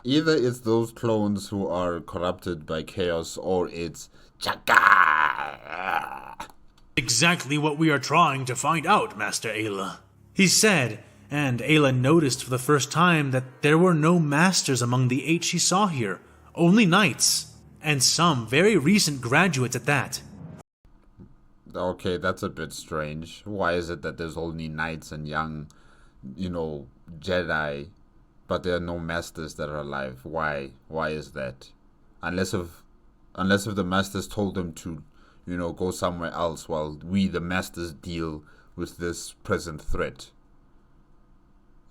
Either it's those clones who are corrupted by chaos, or it's Chaka. "Exactly what we are trying to find out, Master Aayla," he said, and Aayla noticed for the first time that there were no masters among the 8 she saw here, only knights, and some very recent graduates at that. Okay, that's a bit strange. Why is it that there's only knights and young, Jedi, but there are no masters that are alive? Why? Why is that? Unless if the masters told them to, go somewhere else while we, the masters, deal with this present threat.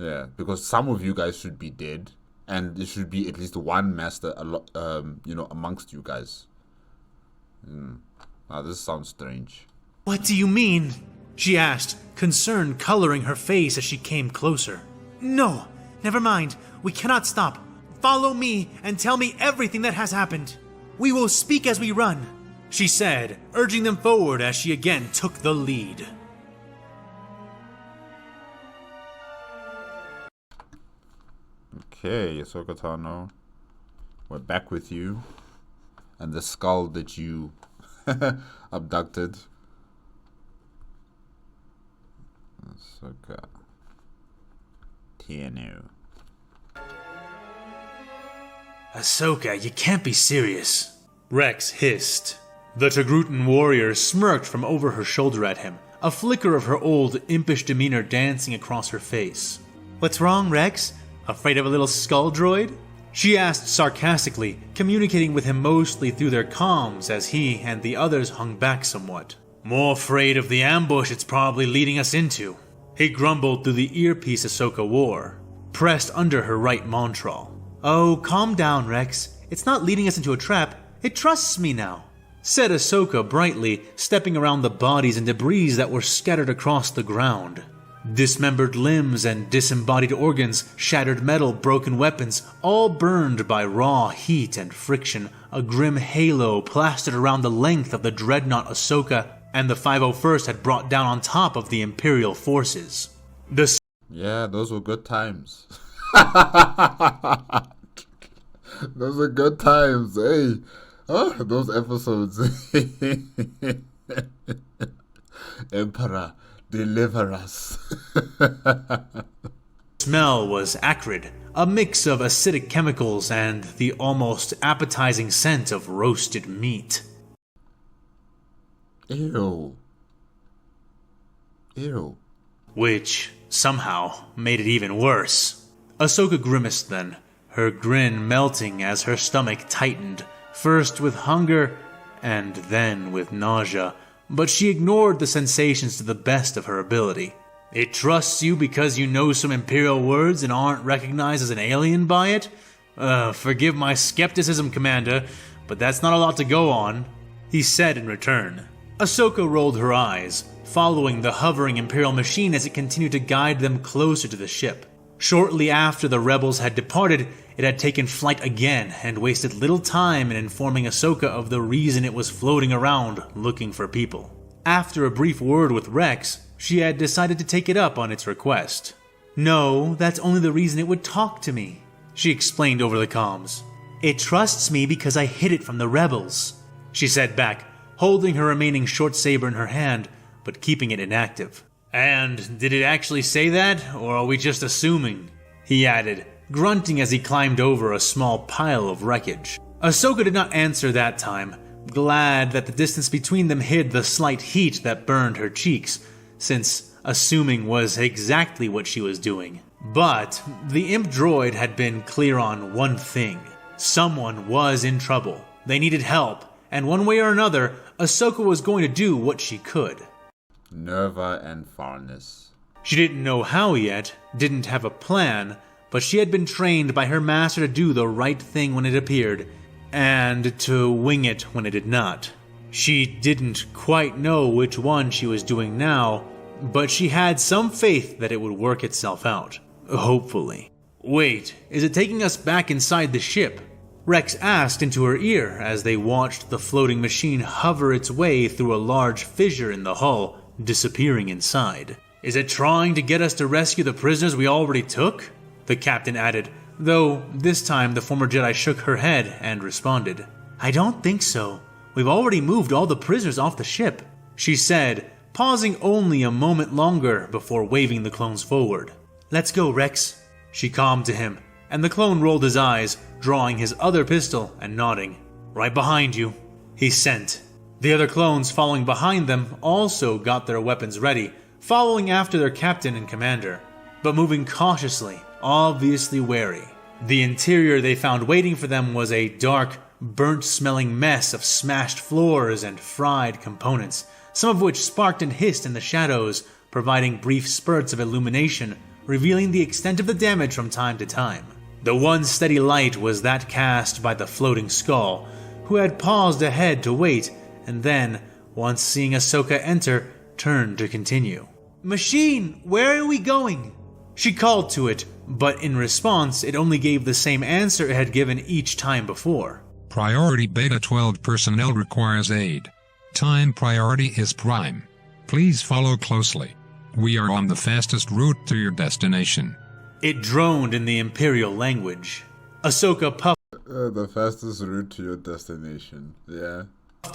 Yeah, because some of you guys should be dead, and there should be at least one master, amongst you guys. Now, this sounds strange. "What do you mean?" she asked, concern coloring her face as she came closer. "No, never mind. We cannot stop. Follow me and tell me everything that has happened. We will speak as we run," she said, urging them forward as she again took the lead. Okay, Ahsoka Tano, we're back with you, and the skull that you abducted. Ahsoka Tano. "Ahsoka, you can't be serious," Rex hissed. The Togrutan warrior smirked from over her shoulder at him, a flicker of her old impish demeanor dancing across her face. "What's wrong, Rex? Afraid of a little skull droid?" she asked sarcastically, communicating with him mostly through their comms as he and the others hung back somewhat. "More afraid of the ambush it's probably leading us into," he grumbled through the earpiece Ahsoka wore, pressed under her right Montral. "Oh, calm down, Rex. It's not leading us into a trap. It trusts me now," said Ahsoka brightly, stepping around the bodies and debris that were scattered across the ground. Dismembered limbs and disembodied organs, shattered metal, broken weapons, all burned by raw heat and friction, a grim halo plastered around the length of the dreadnought Ahsoka and the 501st had brought down on top of the Imperial forces. Yeah, those were good times. Those were good times, hey. Oh, those episodes. Emperor, deliver us. Smell was acrid, a mix of acidic chemicals and the almost appetizing scent of roasted meat. Ew. Ew. Which somehow made it even worse. Ahsoka grimaced then, her grin melting as her stomach tightened, first with hunger and then with nausea, but she ignored the sensations to the best of her ability. It trusts you because you know some Imperial words and aren't recognized as an alien by it? Forgive my skepticism, Commander, but that's not a lot to go on, he said in return. Ahsoka rolled her eyes, following the hovering Imperial machine as it continued to guide them closer to the ship. Shortly after the rebels had departed, it had taken flight again and wasted little time in informing Ahsoka of the reason it was floating around looking for people. After a brief word with Rex, she had decided to take it up on its request. "No, that's only the reason it would talk to me," she explained over the comms. "It trusts me because I hid it from the rebels," she said back, holding her remaining short saber in her hand, but keeping it inactive. "And did it actually say that, or are we just assuming?" he added, grunting as he climbed over a small pile of wreckage. Ahsoka did not answer that time, glad that the distance between them hid the slight heat that burned her cheeks, since assuming was exactly what she was doing. But the imp droid had been clear on one thing. Someone was in trouble. They needed help, and one way or another, Ahsoka was going to do what she could. Nerva and Farness. She didn't know how yet, didn't have a plan, but she had been trained by her master to do the right thing when it appeared, and to wing it when it did not. She didn't quite know which one she was doing now, but she had some faith that it would work itself out. Hopefully. "Wait, is it taking us back inside the ship?" Rex asked into her ear as they watched the floating machine hover its way through a large fissure in the hull, disappearing inside. "Is it trying to get us to rescue the prisoners we already took?" the captain added, though this time the former Jedi shook her head and responded. "I don't think so. We've already moved all the prisoners off the ship," she said, pausing only a moment longer before waving the clones forward. "Let's go, Rex," she calmed to him, and the clone rolled his eyes, drawing his other pistol and nodding. "Right behind you," he sent. The other clones following behind them also got their weapons ready, following after their captain and commander, but moving cautiously, obviously wary. The interior they found waiting for them was a dark, burnt-smelling mess of smashed floors and fried components, some of which sparked and hissed in the shadows, providing brief spurts of illumination, revealing the extent of the damage from time to time. The one steady light was that cast by the floating skull, who had paused ahead to wait, and then, once seeing Ahsoka enter, turned to continue. "Machine, where are we going?" She called to it, but in response it only gave the same answer it had given each time before. Priority Beta 12 personnel requires aid. Time priority is prime. Please follow closely. We are on the fastest route to your destination. It droned in the Imperial language. Ahsoka puffed The fastest route to your destination. Yeah.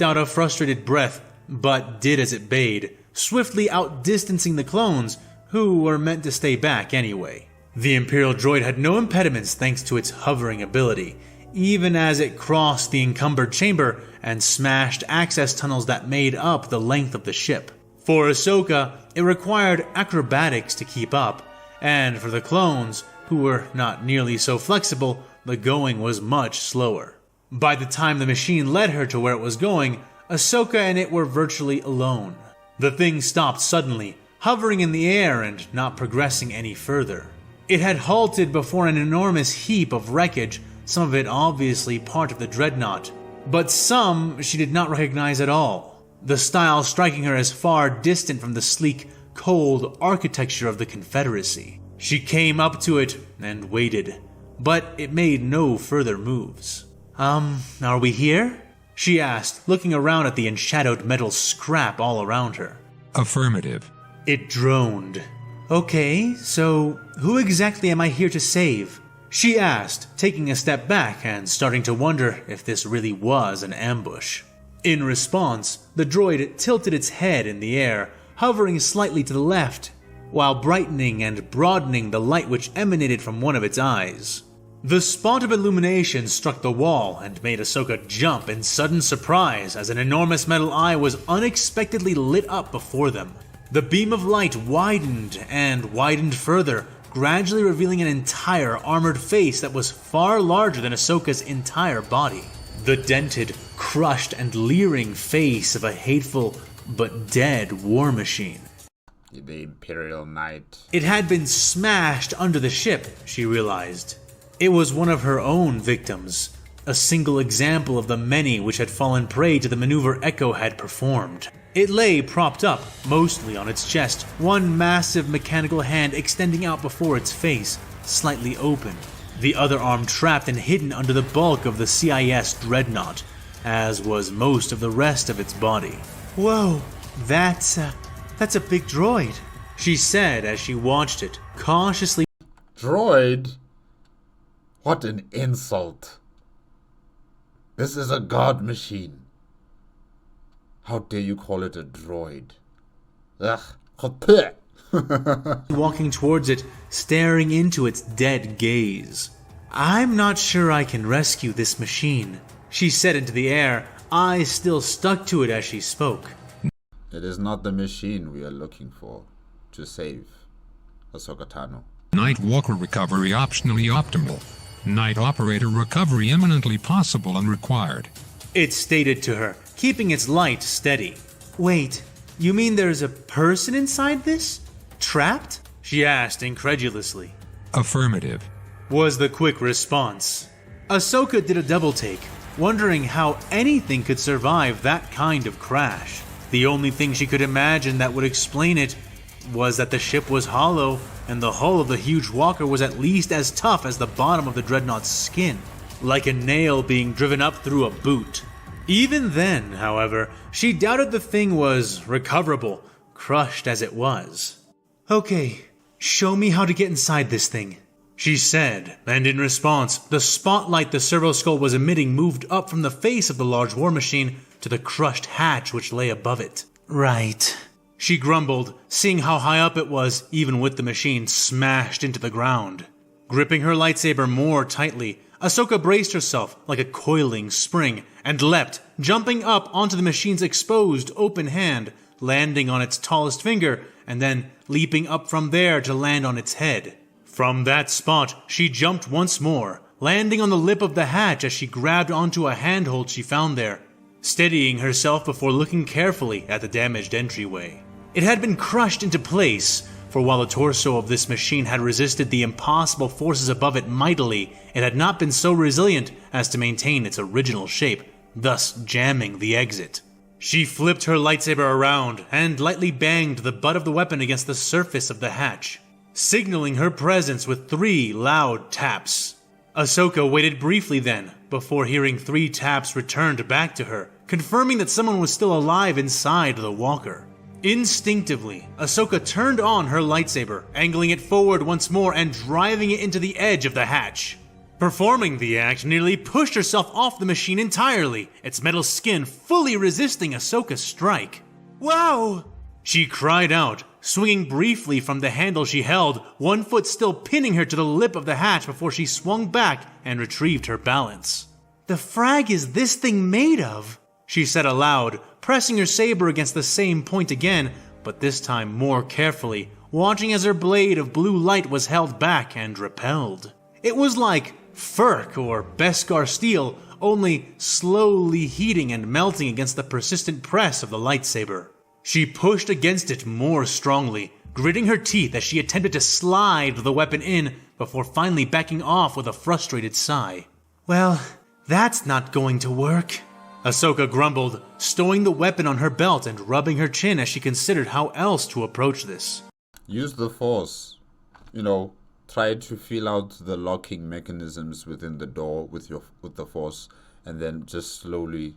out a frustrated breath, but did as it bade, swiftly outdistancing the clones, who were meant to stay back anyway. The Imperial droid had no impediments thanks to its hovering ability, even as it crossed the encumbered chamber and smashed access tunnels that made up the length of the ship. For Ahsoka, it required acrobatics to keep up, and for the clones, who were not nearly so flexible, the going was much slower. By the time the machine led her to where it was going, Ahsoka and it were virtually alone. The thing stopped suddenly, hovering in the air and not progressing any further. It had halted before an enormous heap of wreckage, some of it obviously part of the dreadnought, but some she did not recognize at all, the style striking her as far distant from the sleek, cold architecture of the Confederacy. She came up to it and waited, but it made no further moves. Are we here?" she asked, looking around at the enshadowed metal scrap all around her. Affirmative. It droned. "Okay, so who exactly am I here to save?" she asked, taking a step back and starting to wonder if this really was an ambush. In response, the droid tilted its head in the air, hovering slightly to the left, while brightening and broadening the light which emanated from one of its eyes. The spot of illumination struck the wall and made Ahsoka jump in sudden surprise as an enormous metal eye was unexpectedly lit up before them. The beam of light widened and widened further, gradually revealing an entire armored face that was far larger than Ahsoka's entire body. The dented, crushed, and leering face of a hateful but dead war machine. The Imperial Knight. It had been smashed under the ship, she realized. It was one of her own victims, a single example of the many which had fallen prey to the maneuver Echo had performed. It lay propped up, mostly on its chest, one massive mechanical hand extending out before its face, slightly open, the other arm trapped and hidden under the bulk of the CIS dreadnought, as was most of the rest of its body. "Whoa, that's a big droid," she said as she watched it, cautiously. Droid? What an insult. This is a god machine. How dare you call it a droid? Ugh. Walking towards it, staring into its dead gaze. "I'm not sure I can rescue this machine," she said into the air, eyes still stuck to it as she spoke. It is not the machine we are looking for to save, Ahsoka Tano. Night Walker recovery optionally optimal. Night Operator recovery imminently possible and required. It stated to her, keeping its light steady. "Wait, you mean there's a person inside this? Trapped?" she asked incredulously. Affirmative. Was the quick response. Ahsoka did a double take, wondering how anything could survive that kind of crash. The only thing she could imagine that would explain it was that the ship was hollow and the hull of the huge walker was at least as tough as the bottom of the dreadnought's skin, like a nail being driven up through a boot. Even then, however, she doubted the thing was recoverable, crushed as it was. "Okay, show me how to get inside this thing," she said, and in response, the spotlight the servo skull was emitting moved up from the face of the large war machine to the crushed hatch which lay above it. "Right," she grumbled, seeing how high up it was, even with the machine smashed into the ground. Gripping her lightsaber more tightly, Ahsoka braced herself like a coiling spring and leapt, jumping up onto the machine's exposed, open hand, landing on its tallest finger, and then leaping up from there to land on its head. From that spot, she jumped once more, landing on the lip of the hatch as she grabbed onto a handhold she found there, steadying herself before looking carefully at the damaged entryway. It had been crushed into place, for while the torso of this machine had resisted the impossible forces above it mightily, it had not been so resilient as to maintain its original shape, thus jamming the exit. She flipped her lightsaber around and lightly banged the butt of the weapon against the surface of the hatch, signaling her presence with 3 loud taps. Ahsoka waited briefly then, before hearing 3 taps returned back to her, confirming that someone was still alive inside the walker. Instinctively, Ahsoka turned on her lightsaber, angling it forward once more and driving it into the edge of the hatch. Performing the act nearly pushed herself off the machine entirely, its metal skin fully resisting Ahsoka's strike. "Wow!" she cried out, swinging briefly from the handle she held, one foot still pinning her to the lip of the hatch before she swung back and retrieved her balance. "The frag is this thing made of?" she said aloud, pressing her saber against the same point again, but this time more carefully, watching as her blade of blue light was held back and repelled. It was like Furk or Beskar steel, only slowly heating and melting against the persistent press of the lightsaber. She pushed against it more strongly, gritting her teeth as she attempted to slide the weapon in before finally backing off with a frustrated sigh. Well, that's not going to work, Ahsoka grumbled, stowing the weapon on her belt and rubbing her chin as she considered how else to approach this. Use the Force. Try to feel out the locking mechanisms within the door with the Force, and then just slowly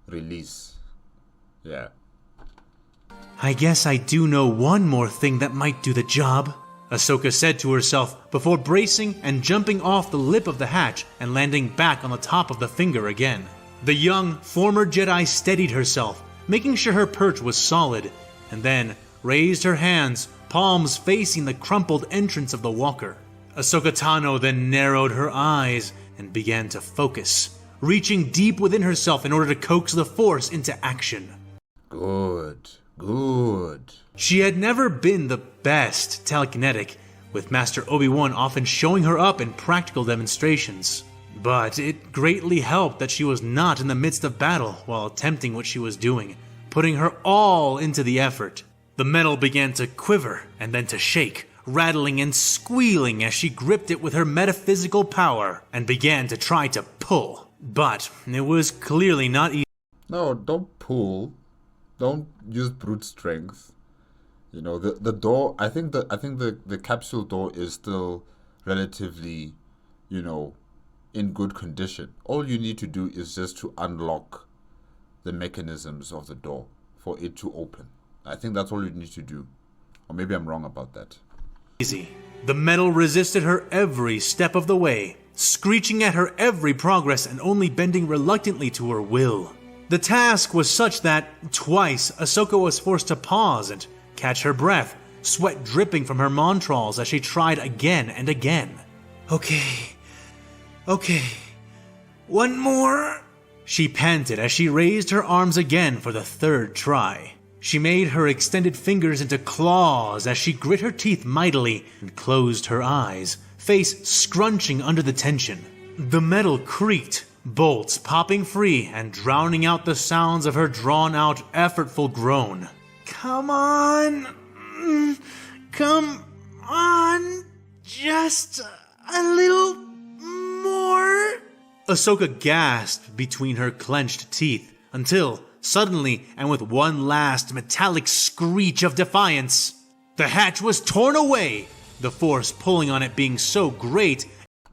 release. Yeah. I guess I do know one more thing that might do the job, Ahsoka said to herself before bracing and jumping off the lip of the hatch and landing back on the top of the finger again. The young, former Jedi steadied herself, making sure her perch was solid, and then raised her hands, palms facing the crumpled entrance of the walker. Ahsoka Tano then narrowed her eyes and began to focus, reaching deep within herself in order to coax the Force into action. Good. She had never been the best telekinetic, with Master Obi-Wan often showing her up in practical demonstrations. But it greatly helped that she was not in the midst of battle while attempting what she was doing, putting her all into the effort. The metal began to quiver and then to shake, rattling and squealing as she gripped it with her metaphysical power and began to try to pull. But it was clearly not easy. No, don't pull. Don't use brute strength. The door. I think the capsule door is still relatively, in good condition. All you need to do is just to unlock the mechanisms of the door for it to open. I think that's all you need to do. Or maybe I'm wrong about that. The metal resisted her every step of the way, screeching at her every progress and only bending reluctantly to her will. The task was such that, twice, Ahsoka was forced to pause and catch her breath, sweat dripping from her montrals as she tried again and again. Okay, one more, she panted as she raised her arms again for the third try. She made her extended fingers into claws as she grit her teeth mightily and closed her eyes, face scrunching under the tension. The metal creaked, bolts popping free and drowning out the sounds of her drawn-out, effortful groan. Come on, just a little more. Ahsoka gasped between her clenched teeth until, suddenly, and with one last metallic screech of defiance, the hatch was torn away, the force pulling on it being so great.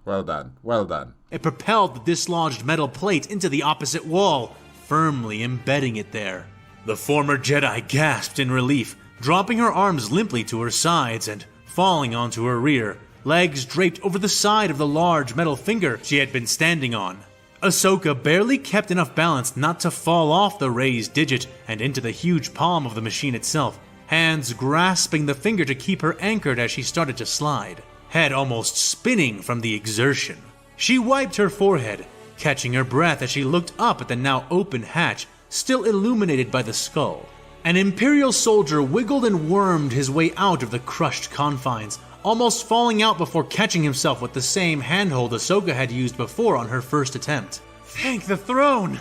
Well done. It propelled the dislodged metal plate into the opposite wall, firmly embedding it there. The former Jedi gasped in relief, dropping her arms limply to her sides and falling onto her rear, legs draped over the side of the large metal finger she had been standing on. Ahsoka barely kept enough balance not to fall off the raised digit and into the huge palm of the machine itself, hands grasping the finger to keep her anchored as she started to slide, head almost spinning from the exertion. She wiped her forehead, catching her breath as she looked up at the now open hatch, still illuminated by the skull. An Imperial soldier wiggled and wormed his way out of the crushed confines, almost falling out before catching himself with the same handhold Ahsoka had used before on her first attempt. Thank the throne!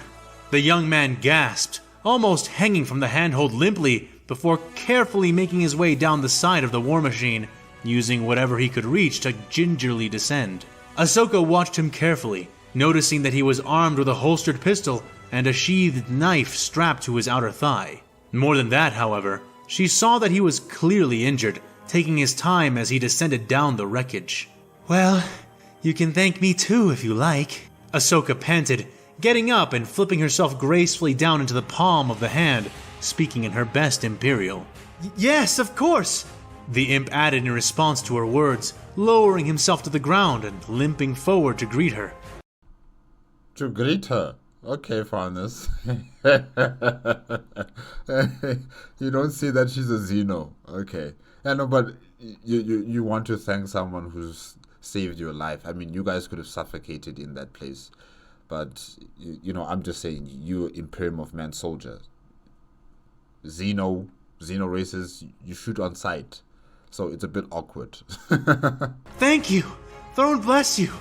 The young man gasped, almost hanging from the handhold limply, before carefully making his way down the side of the war machine, using whatever he could reach to gingerly descend. Ahsoka watched him carefully, noticing that he was armed with a holstered pistol and a sheathed knife strapped to his outer thigh. More than that, however, she saw that he was clearly injured, taking his time as he descended down the wreckage. Well, you can thank me too if you like, Ahsoka panted, getting up and flipping herself gracefully down into the palm of the hand, speaking in her best Imperial. Yes, of course, the imp added in response to her words, lowering himself to the ground and limping forward to greet her. To greet her? Okay, Farnes. You don't see that she's a Xeno. Okay. Yeah, no, but you want to thank someone who's saved your life. I mean, you guys could have suffocated in that place. But, I'm just saying, you Imperium of Man soldier. Xeno races, you shoot on sight. So it's a bit awkward. Thank you. Throne bless you.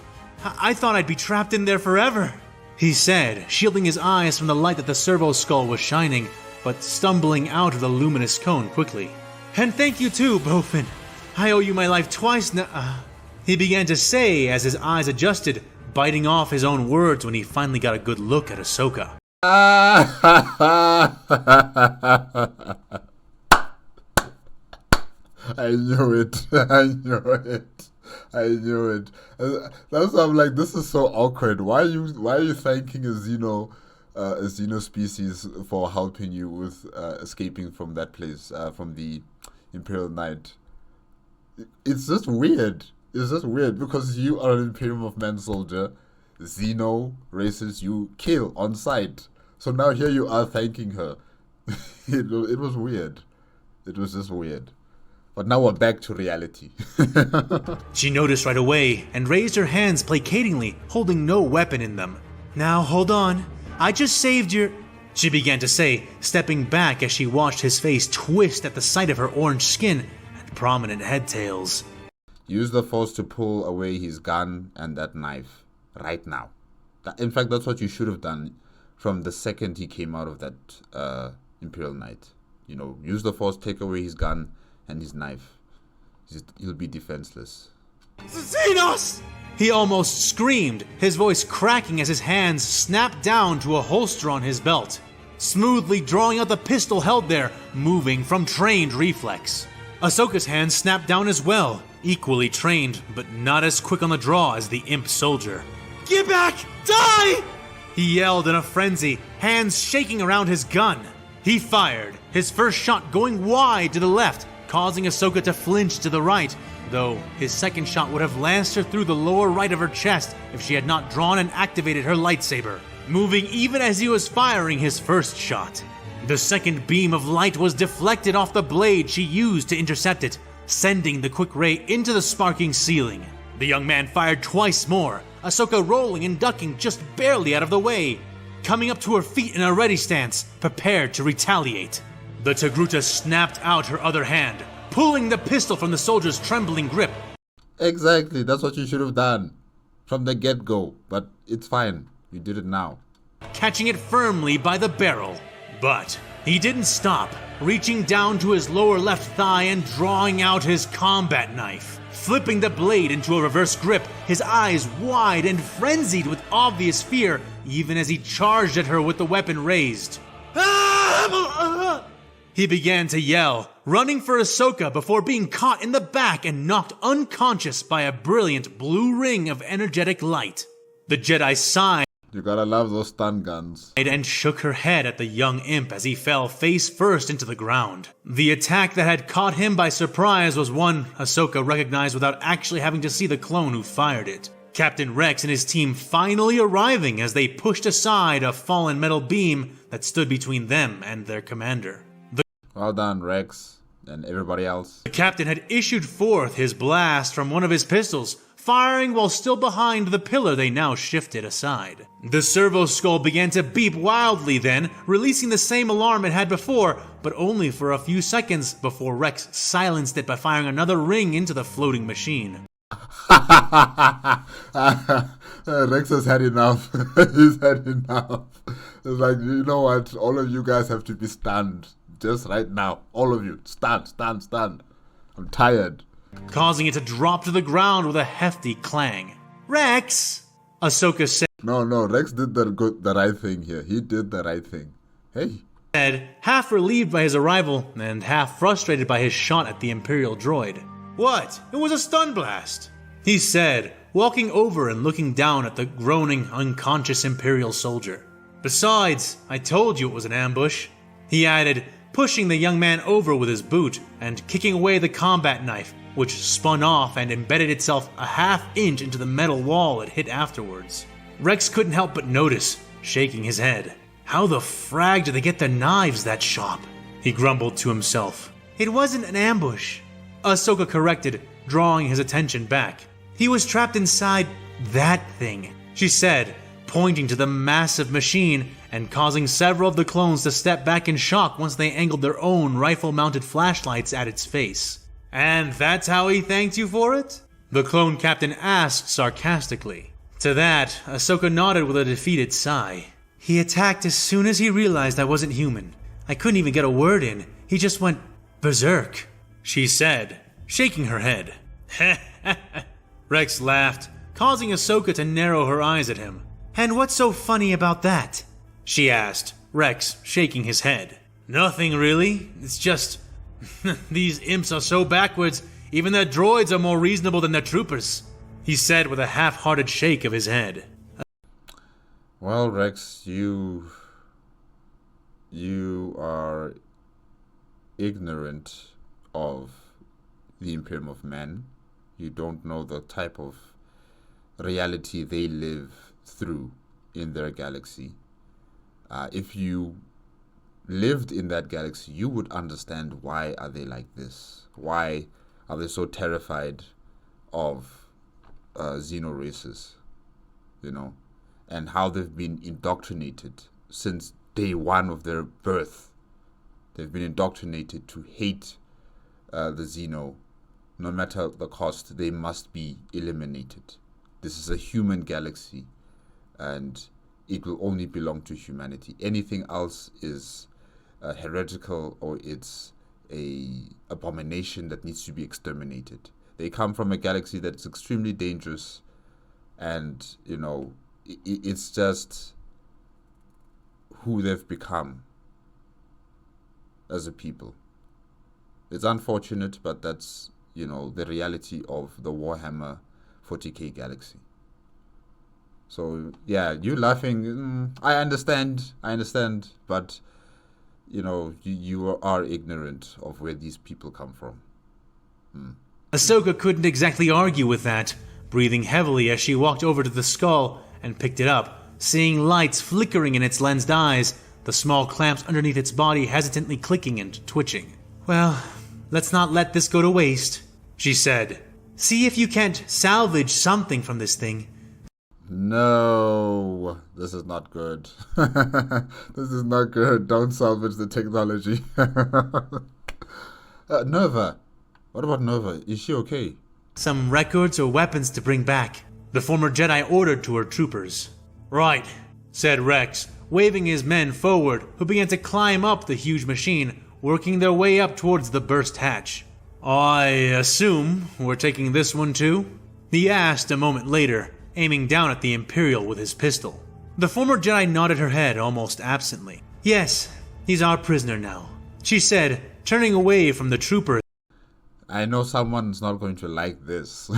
I thought I'd be trapped in there forever, he said, shielding his eyes from the light that the servo skull was shining, but stumbling out of the luminous cone quickly. "And thank you too, Bofin. I owe you my life twice now," he began to say as his eyes adjusted, biting off his own words when he finally got a good look at Ahsoka. I knew it. I knew it. I knew it. That's why I'm like, this is so awkward. Why are you thanking a Xeno species for helping you with escaping from that place, from the Imperial Knight? It's just weird. It's just weird because you are an Imperium of Man soldier. Xeno races you kill on sight. So now here you are thanking her. It was weird. It was just weird. But now we're back to reality. She noticed right away and raised her hands placatingly, holding no weapon in them. "Now hold on. I just saved your..." she began to say, stepping back as she watched his face twist at the sight of her orange skin and prominent head tails. Use the Force to pull away his gun and that knife. Right now. In fact, that's what you should have done from the second he came out of that Imperial Knight. You know, use the Force, take away his gun and his knife. He'll be defenseless. "Xenos!" he almost screamed, his voice cracking as his hands snapped down to a holster on his belt, smoothly drawing out the pistol held there, moving from trained reflex. Ahsoka's hands snapped down as well, equally trained, but not as quick on the draw as the imp soldier. "Get back! Die!" he yelled in a frenzy, hands shaking around his gun. He fired, his first shot going wide to the left, causing Ahsoka to flinch to the right, though his second shot would have lanced her through the lower right of her chest if she had not drawn and activated her lightsaber, moving even as he was firing his first shot. The second beam of light was deflected off the blade she used to intercept it, sending the quick ray into the sparking ceiling. The young man fired twice more, Ahsoka rolling and ducking just barely out of the way, coming up to her feet in a ready stance, prepared to retaliate. The Togruta snapped out her other hand, pulling the pistol from the soldier's trembling grip. Exactly, that's what you should have done from the get-go, but it's fine. You did it now. Catching it firmly by the barrel. But he didn't stop, reaching down to his lower left thigh and drawing out his combat knife, flipping the blade into a reverse grip, his eyes wide and frenzied with obvious fear, even as he charged at her with the weapon raised. He began to yell, running for Ahsoka before being caught in the back and knocked unconscious by a brilliant blue ring of energetic light. The Jedi sighed. You gotta love those stun guns. And shook her head at the young imp as he fell face first into the ground. The attack that had caught him by surprise was one Ahsoka recognized without actually having to see the clone who fired it. Captain Rex and his team finally arriving as they pushed aside a fallen metal beam that stood between them and their commander. Well done, Rex, and everybody else. The captain had issued forth his blast from one of his pistols, firing while still behind the pillar they now shifted aside. The servo skull began to beep wildly then, releasing the same alarm it had before, but only for a few seconds before Rex silenced it by firing another ring into the floating machine. Rex has had enough. He's had enough. It's like, you know what? All of you guys have to be stunned. Just right now. All of you. Stand. I'm tired. Causing it to drop to the ground with a hefty clang. "Rex!" Ahsoka said. No, Rex did the right thing here. He did the right thing. Hey. Said, half relieved by his arrival and half frustrated by his shot at the Imperial droid. "What? It was a stun blast," he said, walking over and looking down at the groaning, unconscious Imperial soldier. "Besides, I told you it was an ambush," he added, pushing the young man over with his boot and kicking away the combat knife, which spun off and embedded itself a half-inch into the metal wall it hit afterwards. Rex couldn't help but notice, shaking his head. "How the frag did they get the knives, that shop?" he grumbled to himself. "It wasn't an ambush," Ahsoka corrected, drawing his attention back. "He was trapped inside that thing," she said, pointing to the massive machine and causing several of the clones to step back in shock once they angled their own rifle-mounted flashlights at its face. "And that's how he thanked you for it?" the clone captain asked sarcastically. To that, Ahsoka nodded with a defeated sigh. "He attacked as soon as he realized I wasn't human. I couldn't even get a word in. He just went berserk, she said, shaking her head. Rex laughed, causing Ahsoka to narrow her eyes at him. And what's so funny about that? She asked, Rex shaking his head. Nothing really. It's just... these imps are so backwards, even their droids are more reasonable than their troopers, he said with a half-hearted shake of his head. Well, Rex, you are ignorant of the Imperium of Man. You don't know the type of reality they live through in their galaxy. If you lived in that galaxy, you would understand why are they like this. Why are they so terrified of xeno races, you know, and how they've been indoctrinated since day one of their birth. They've been indoctrinated to hate the xeno. No matter the cost, they must be eliminated. This is a human galaxy, and it will only belong to humanity. Anything else is heretical, or it's a abomination that needs to be exterminated. They come from a galaxy that's extremely dangerous, and you know, it's just who they've become as a people. It's unfortunate, but that's, you know, the reality of the Warhammer 40K galaxy. So yeah, you laughing, I understand, but you know, you are ignorant of where these people come from. Ahsoka couldn't exactly argue with that, breathing heavily as she walked over to the skull and picked it up, seeing lights flickering in its lensed eyes, the small clamps underneath its body hesitantly clicking and twitching. Well, let's not let this go to waste, she said. See if you can't salvage something from this thing. No, this is not good. This is not good. Don't salvage the technology. Nova. What about Nova? Is she okay? Some records or weapons to bring back, the former Jedi ordered to her troopers. Right, said Rex, waving his men forward, who began to climb up the huge machine, working their way up towards the burst hatch. I assume we're taking this one too? He asked a moment later, aiming down at the Imperial with his pistol. The former Jedi nodded her head almost absently. Yes, he's our prisoner now, she said, turning away from the trooper. I know someone's not going to like this.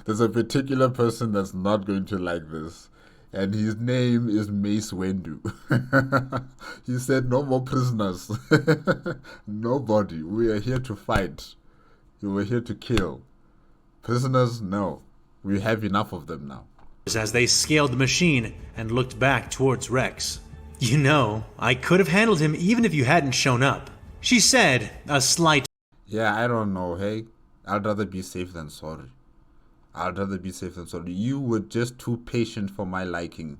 There's a particular person that's not going to like this. And his name is Mace Windu. He said, no more prisoners. Nobody. We are here to fight. We are here to kill. Prisoners, no. We have enough of them now. As they scaled the machine and looked back towards Rex. You know, I could have handled him even if you hadn't shown up, she said, a slight... Yeah, I don't know, hey. I'd rather be safe than sorry. I'd rather be safe than sorry. You were just too patient for my liking,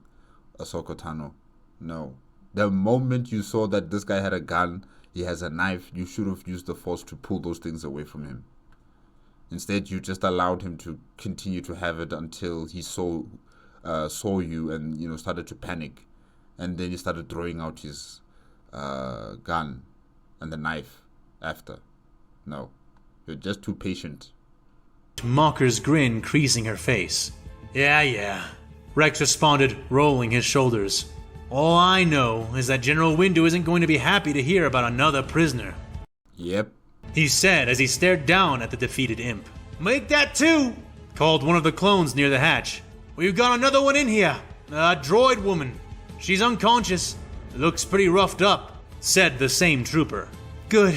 Ahsoka Tano. No. The moment you saw that this guy had a gun, he has a knife, you should have used the Force to pull those things away from him. Instead, you just allowed him to continue to have it until he saw you and, you know, started to panic. And then he started throwing out his gun and the knife after. No. You're just too patient. Mocker's grin creasing her face. Yeah. Rex responded, rolling his shoulders. All I know is that General Windu isn't going to be happy to hear about another prisoner. Yep. He said as he stared down at the defeated imp. Make that two, called one of the clones near the hatch. We've got another one in here. A droid woman. She's unconscious. Looks pretty roughed up, said the same trooper. Good.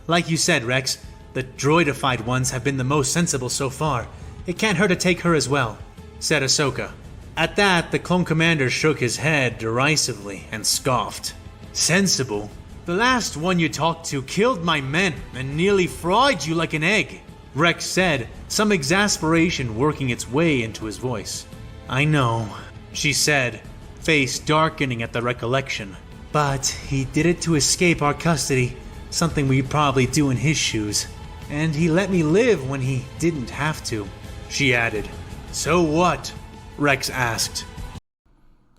Like you said, Rex, the droidified ones have been the most sensible so far. It can't hurt to take her as well, said Ahsoka. At that, the clone commander shook his head derisively and scoffed. Sensible? The last one you talked to killed my men and nearly fried you like an egg, Rex said, some exasperation working its way into his voice. I know, she said, face darkening at the recollection. But he did it to escape our custody, something we'd probably do in his shoes. And he let me live when he didn't have to, she added. So what? Rex asked.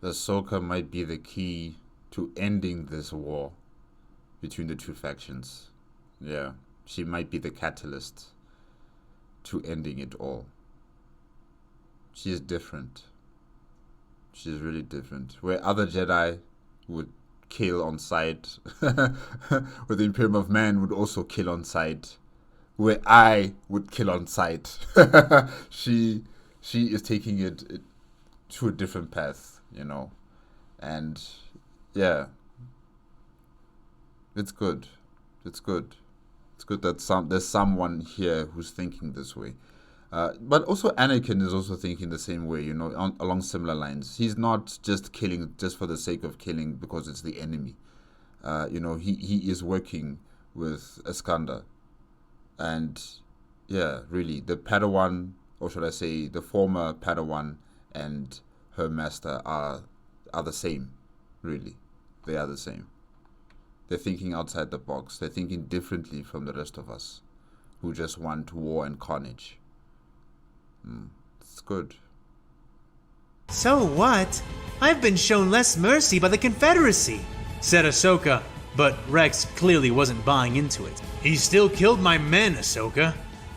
Ahsoka might be the key to ending this war. between the two factions. Yeah, she might be the catalyst to ending it all. She is different. She's really different. Where other Jedi would kill on sight, where the Imperium of Man would also kill on sight, where I would kill on sight, she is taking it to a different path, you know. And yeah, it's good. It's good. It's good that there's someone here who's thinking this way. But also Anakin is also thinking the same way, you know, along similar lines. He's not just killing just for the sake of killing because it's the enemy. You know, he is working with Iskander. And yeah, really, the Padawan, or should I say the former Padawan and her master are the same, really. They are the same. They're thinking outside the box. They're thinking differently from the rest of us who just want war and carnage. It's good. So what? I've been shown less mercy by the Confederacy, said Ahsoka, but Rex clearly wasn't buying into it. He still killed my men, Ahsoka.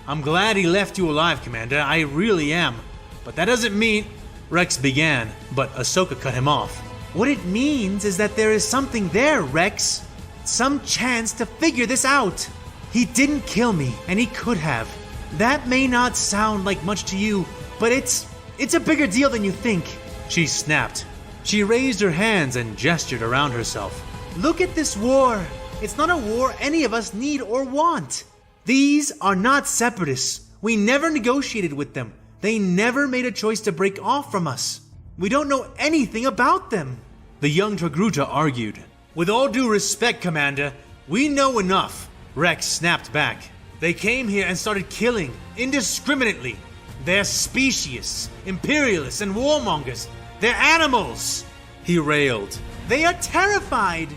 I'm glad he left you alive, Commander. I really am. But that doesn't mean... Rex began, but Ahsoka cut him off. What it means is that there is something there, Rex. Some chance to figure this out. He didn't kill me, and he could have. That may not sound like much to you, but it's a bigger deal than you think. She snapped. She raised her hands and gestured around herself. Look at this war. It's not a war any of us need or want. These are not separatists. We never negotiated with them. They never made a choice to break off from us. We don't know anything about them. The young Togruta argued. With all due respect, Commander, we know enough. Rex snapped back. They came here and started killing, indiscriminately. They're specious, imperialists, and warmongers. They're animals! He railed. They are terrified!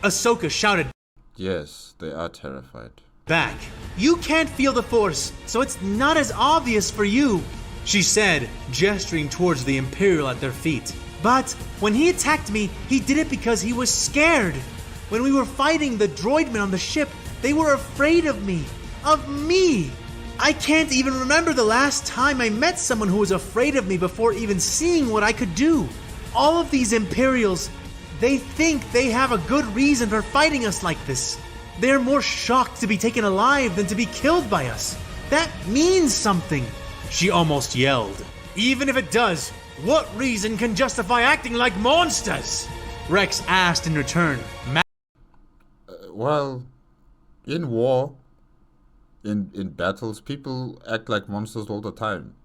Ahsoka shouted. Yes, they are terrified. Back. You can't feel the Force, so it's not as obvious for you, she said, gesturing towards the Imperial at their feet. But when he attacked me, he did it because he was scared. When we were fighting the droidmen on the ship, they were afraid of me. Of me! I can't even remember the last time I met someone who was afraid of me before even seeing what I could do. All of these Imperials, they think they have a good reason for fighting us like this. They're more shocked to be taken alive than to be killed by us. That means something, she almost yelled. Even if it does, what reason can justify acting like monsters? Rex asked in return. Well, in war, in battles, people act like monsters all the time.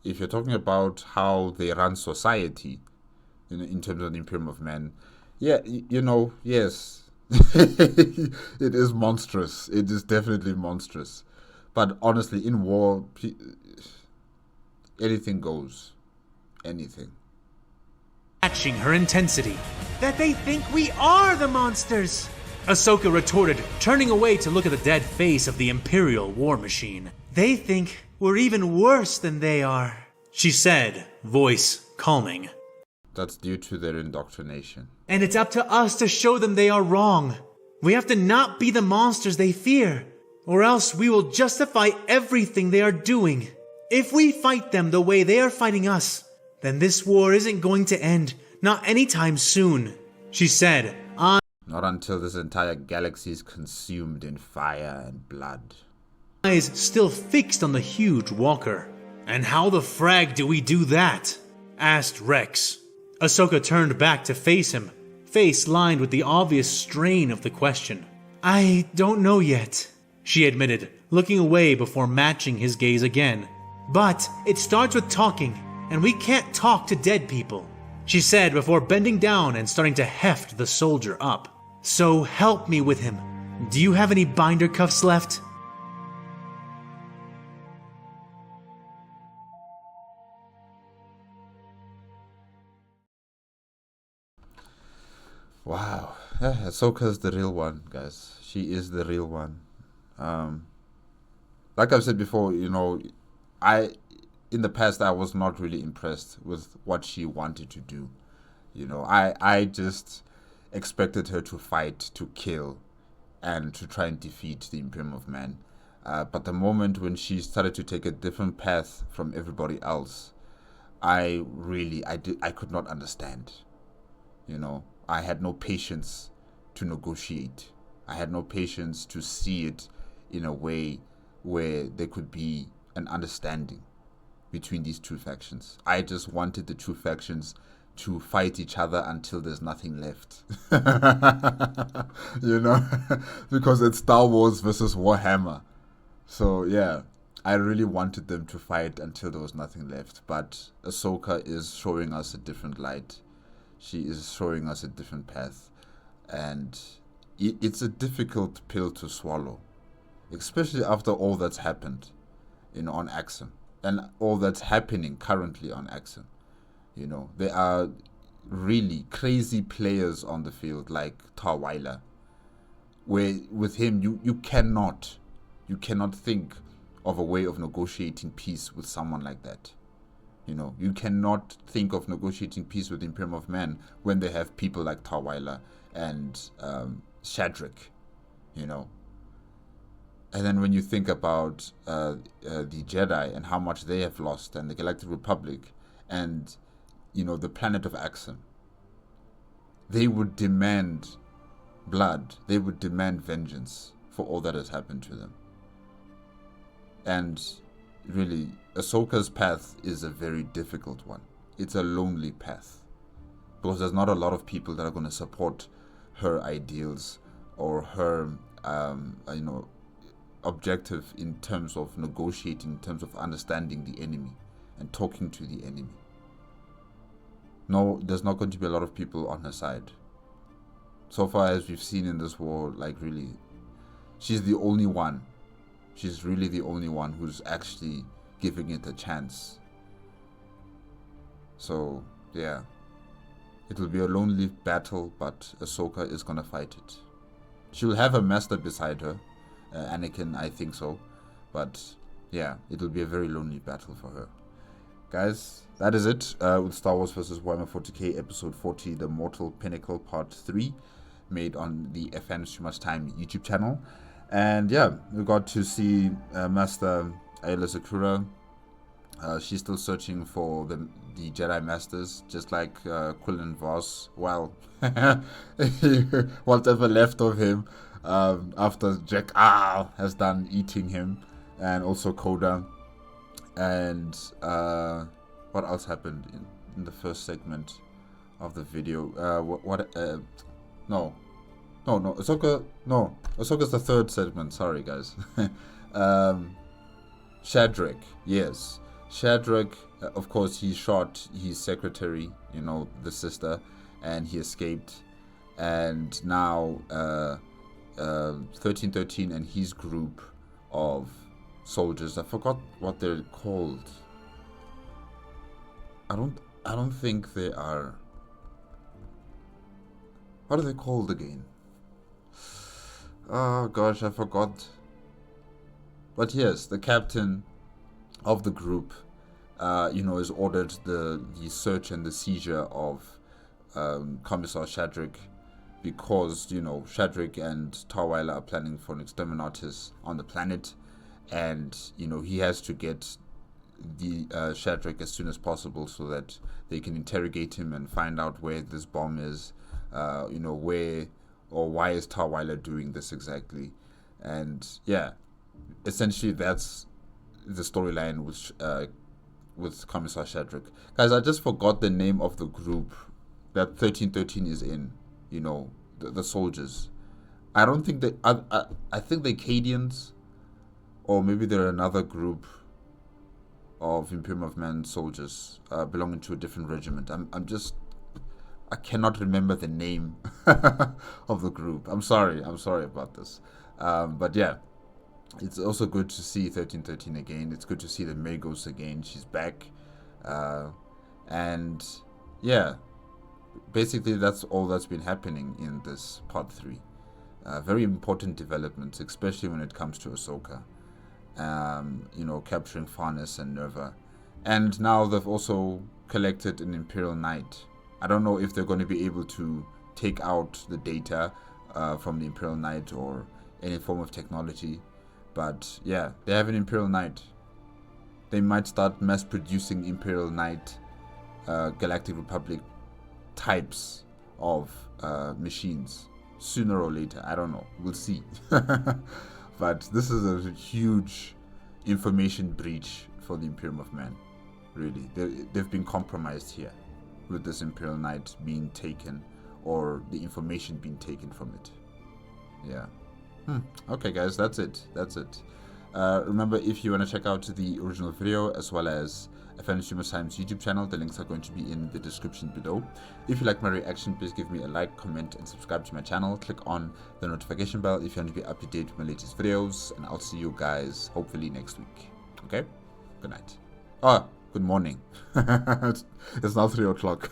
If you're talking about how they run society, in terms of the Imperium of Man, yeah, you know, yes, it is monstrous. It is definitely monstrous. But honestly, in war, anything goes. Anything. Matching her intensity. That they think we are the monsters! Ahsoka retorted, turning away to look at the dead face of the Imperial war machine. They think we're even worse than they are, she said, voice calming. That's due to their indoctrination. And it's up to us to show them they are wrong. We have to not be the monsters they fear, or else we will justify everything they are doing. If we fight them the way they are fighting us, then this war isn't going to end, not anytime soon, she said. Not until this entire galaxy is consumed in fire and blood. Eyes still fixed on the huge walker. And how the frag do we do that? Asked Rex. Ahsoka turned back to face him, face lined with the obvious strain of the question. I don't know yet, she admitted, looking away before matching his gaze again. But it starts with talking, and we can't talk to dead people, she said before bending down and starting to heft the soldier up. So help me with him. Do you have any binder cuffs left? Wow. Yeah, Ahsoka's the real one, guys. She is the real one. Like I've said before, you know, in the past I was not really impressed with what she wanted to do. You know, I just, expected her to fight, to kill, and to try and defeat the Imperium of Man. But the moment when she started to take a different path from everybody else, I could not understand. You know, I had no patience to negotiate. I had no patience to see it in a way where there could be an understanding between these two factions. I just wanted the two factions to fight each other until there's nothing left. You know, because it's Star Wars versus Warhammer. So yeah, I really wanted them to fight until there was nothing left. But Ahsoka is showing us a different light. She is showing us a different path. And it's a difficult pill to swallow, especially after all that's happened, on Axum, and all that's happening currently on Axum. You know, there are really crazy players on the field like Aayla, where with him you cannot think of a way of negotiating peace with someone like that. You know, you cannot think of negotiating peace with the Imperium of Man when they have people like Aayla and Shadrach, you know. And then when you think about the Jedi and how much they have lost, and the Galactic Republic, and the planet of Axum, they would demand blood. They would demand vengeance for all that has happened to them. And really, Ahsoka's path is a very difficult one. It's a lonely path, because there's not a lot of people that are going to support her ideals or her, objective in terms of negotiating, in terms of understanding the enemy and talking to the enemy. No, there's not going to be a lot of people on her side. So far as we've seen in this war, like really, she's the only one. She's really the only one who's actually giving it a chance. So, yeah. It will be a lonely battle, but Ahsoka is going to fight it. She'll have a master beside her. Anakin, I think so. But, yeah, it will be a very lonely battle for her. Guys, that is it with Star Wars vs. Warhammer 40K Episode 40, The Mortal Pinnacle Part 3, made on the FN Too Much Time YouTube channel. And yeah, we got to see Master Aayla Secura. She's still searching for the Jedi Masters, just like Quillen Voss. Well, whatever left of him after Jack has done eating him, and also Coda. And what else happened in the first segment of the video? Ahsoka's the third segment. Sorry, guys. Shadrach, yes. Shadrach, of course, he shot his secretary, the sister, and he escaped. And now 1313 and his group of soldiers, I forgot what they're called. I don't think they are. What are they called again? Oh gosh, I forgot. But yes, the captain of the group, has ordered the search and the seizure of Commissar Shadrach, because Shadrach and Aayla are planning for an exterminatus on the planet, and he has to get the Shadrach as soon as possible so that they can interrogate him and find out where this bomb is, where or why is Aayla doing this exactly. And yeah, essentially that's the storyline with Commissar Shadrach. Guys, I just forgot the name of the group that 1313 is in, the soldiers. I don't think they, I think they're Cadians, or maybe they're another group of Imperium of Man soldiers belonging to a different regiment. I cannot remember the name of the group. I'm sorry about this. But yeah, it's also good to see 1313 again. It's good to see the Magos again. She's back. And yeah, basically that's all that's been happening in this part 3. Very important developments, especially when it comes to Ahsoka. Capturing Farnes and Nerva. And now they've also collected an Imperial Knight. I don't know if they're going to be able to take out the data from the Imperial Knight or any form of technology. But yeah, they have an Imperial Knight. They might start mass producing Imperial Knight Galactic Republic types of machines sooner or later. I don't know, we'll see. But this is a huge information breach for the Imperium of Man. Really, they've been compromised here with this Imperial Knight being taken, or the information being taken from it. Yeah. Okay guys, that's it. Remember, if you want to check out the original video as well as a Fan Streamer Times YouTube channel, the links are going to be in the description below. If you like my reaction, please give me a like, comment, and subscribe to my channel. Click on the notification bell if you want to be up to date with my latest videos, and I'll see you guys hopefully next week. Okay? Good night. Oh, good morning. It's now 3 o'clock.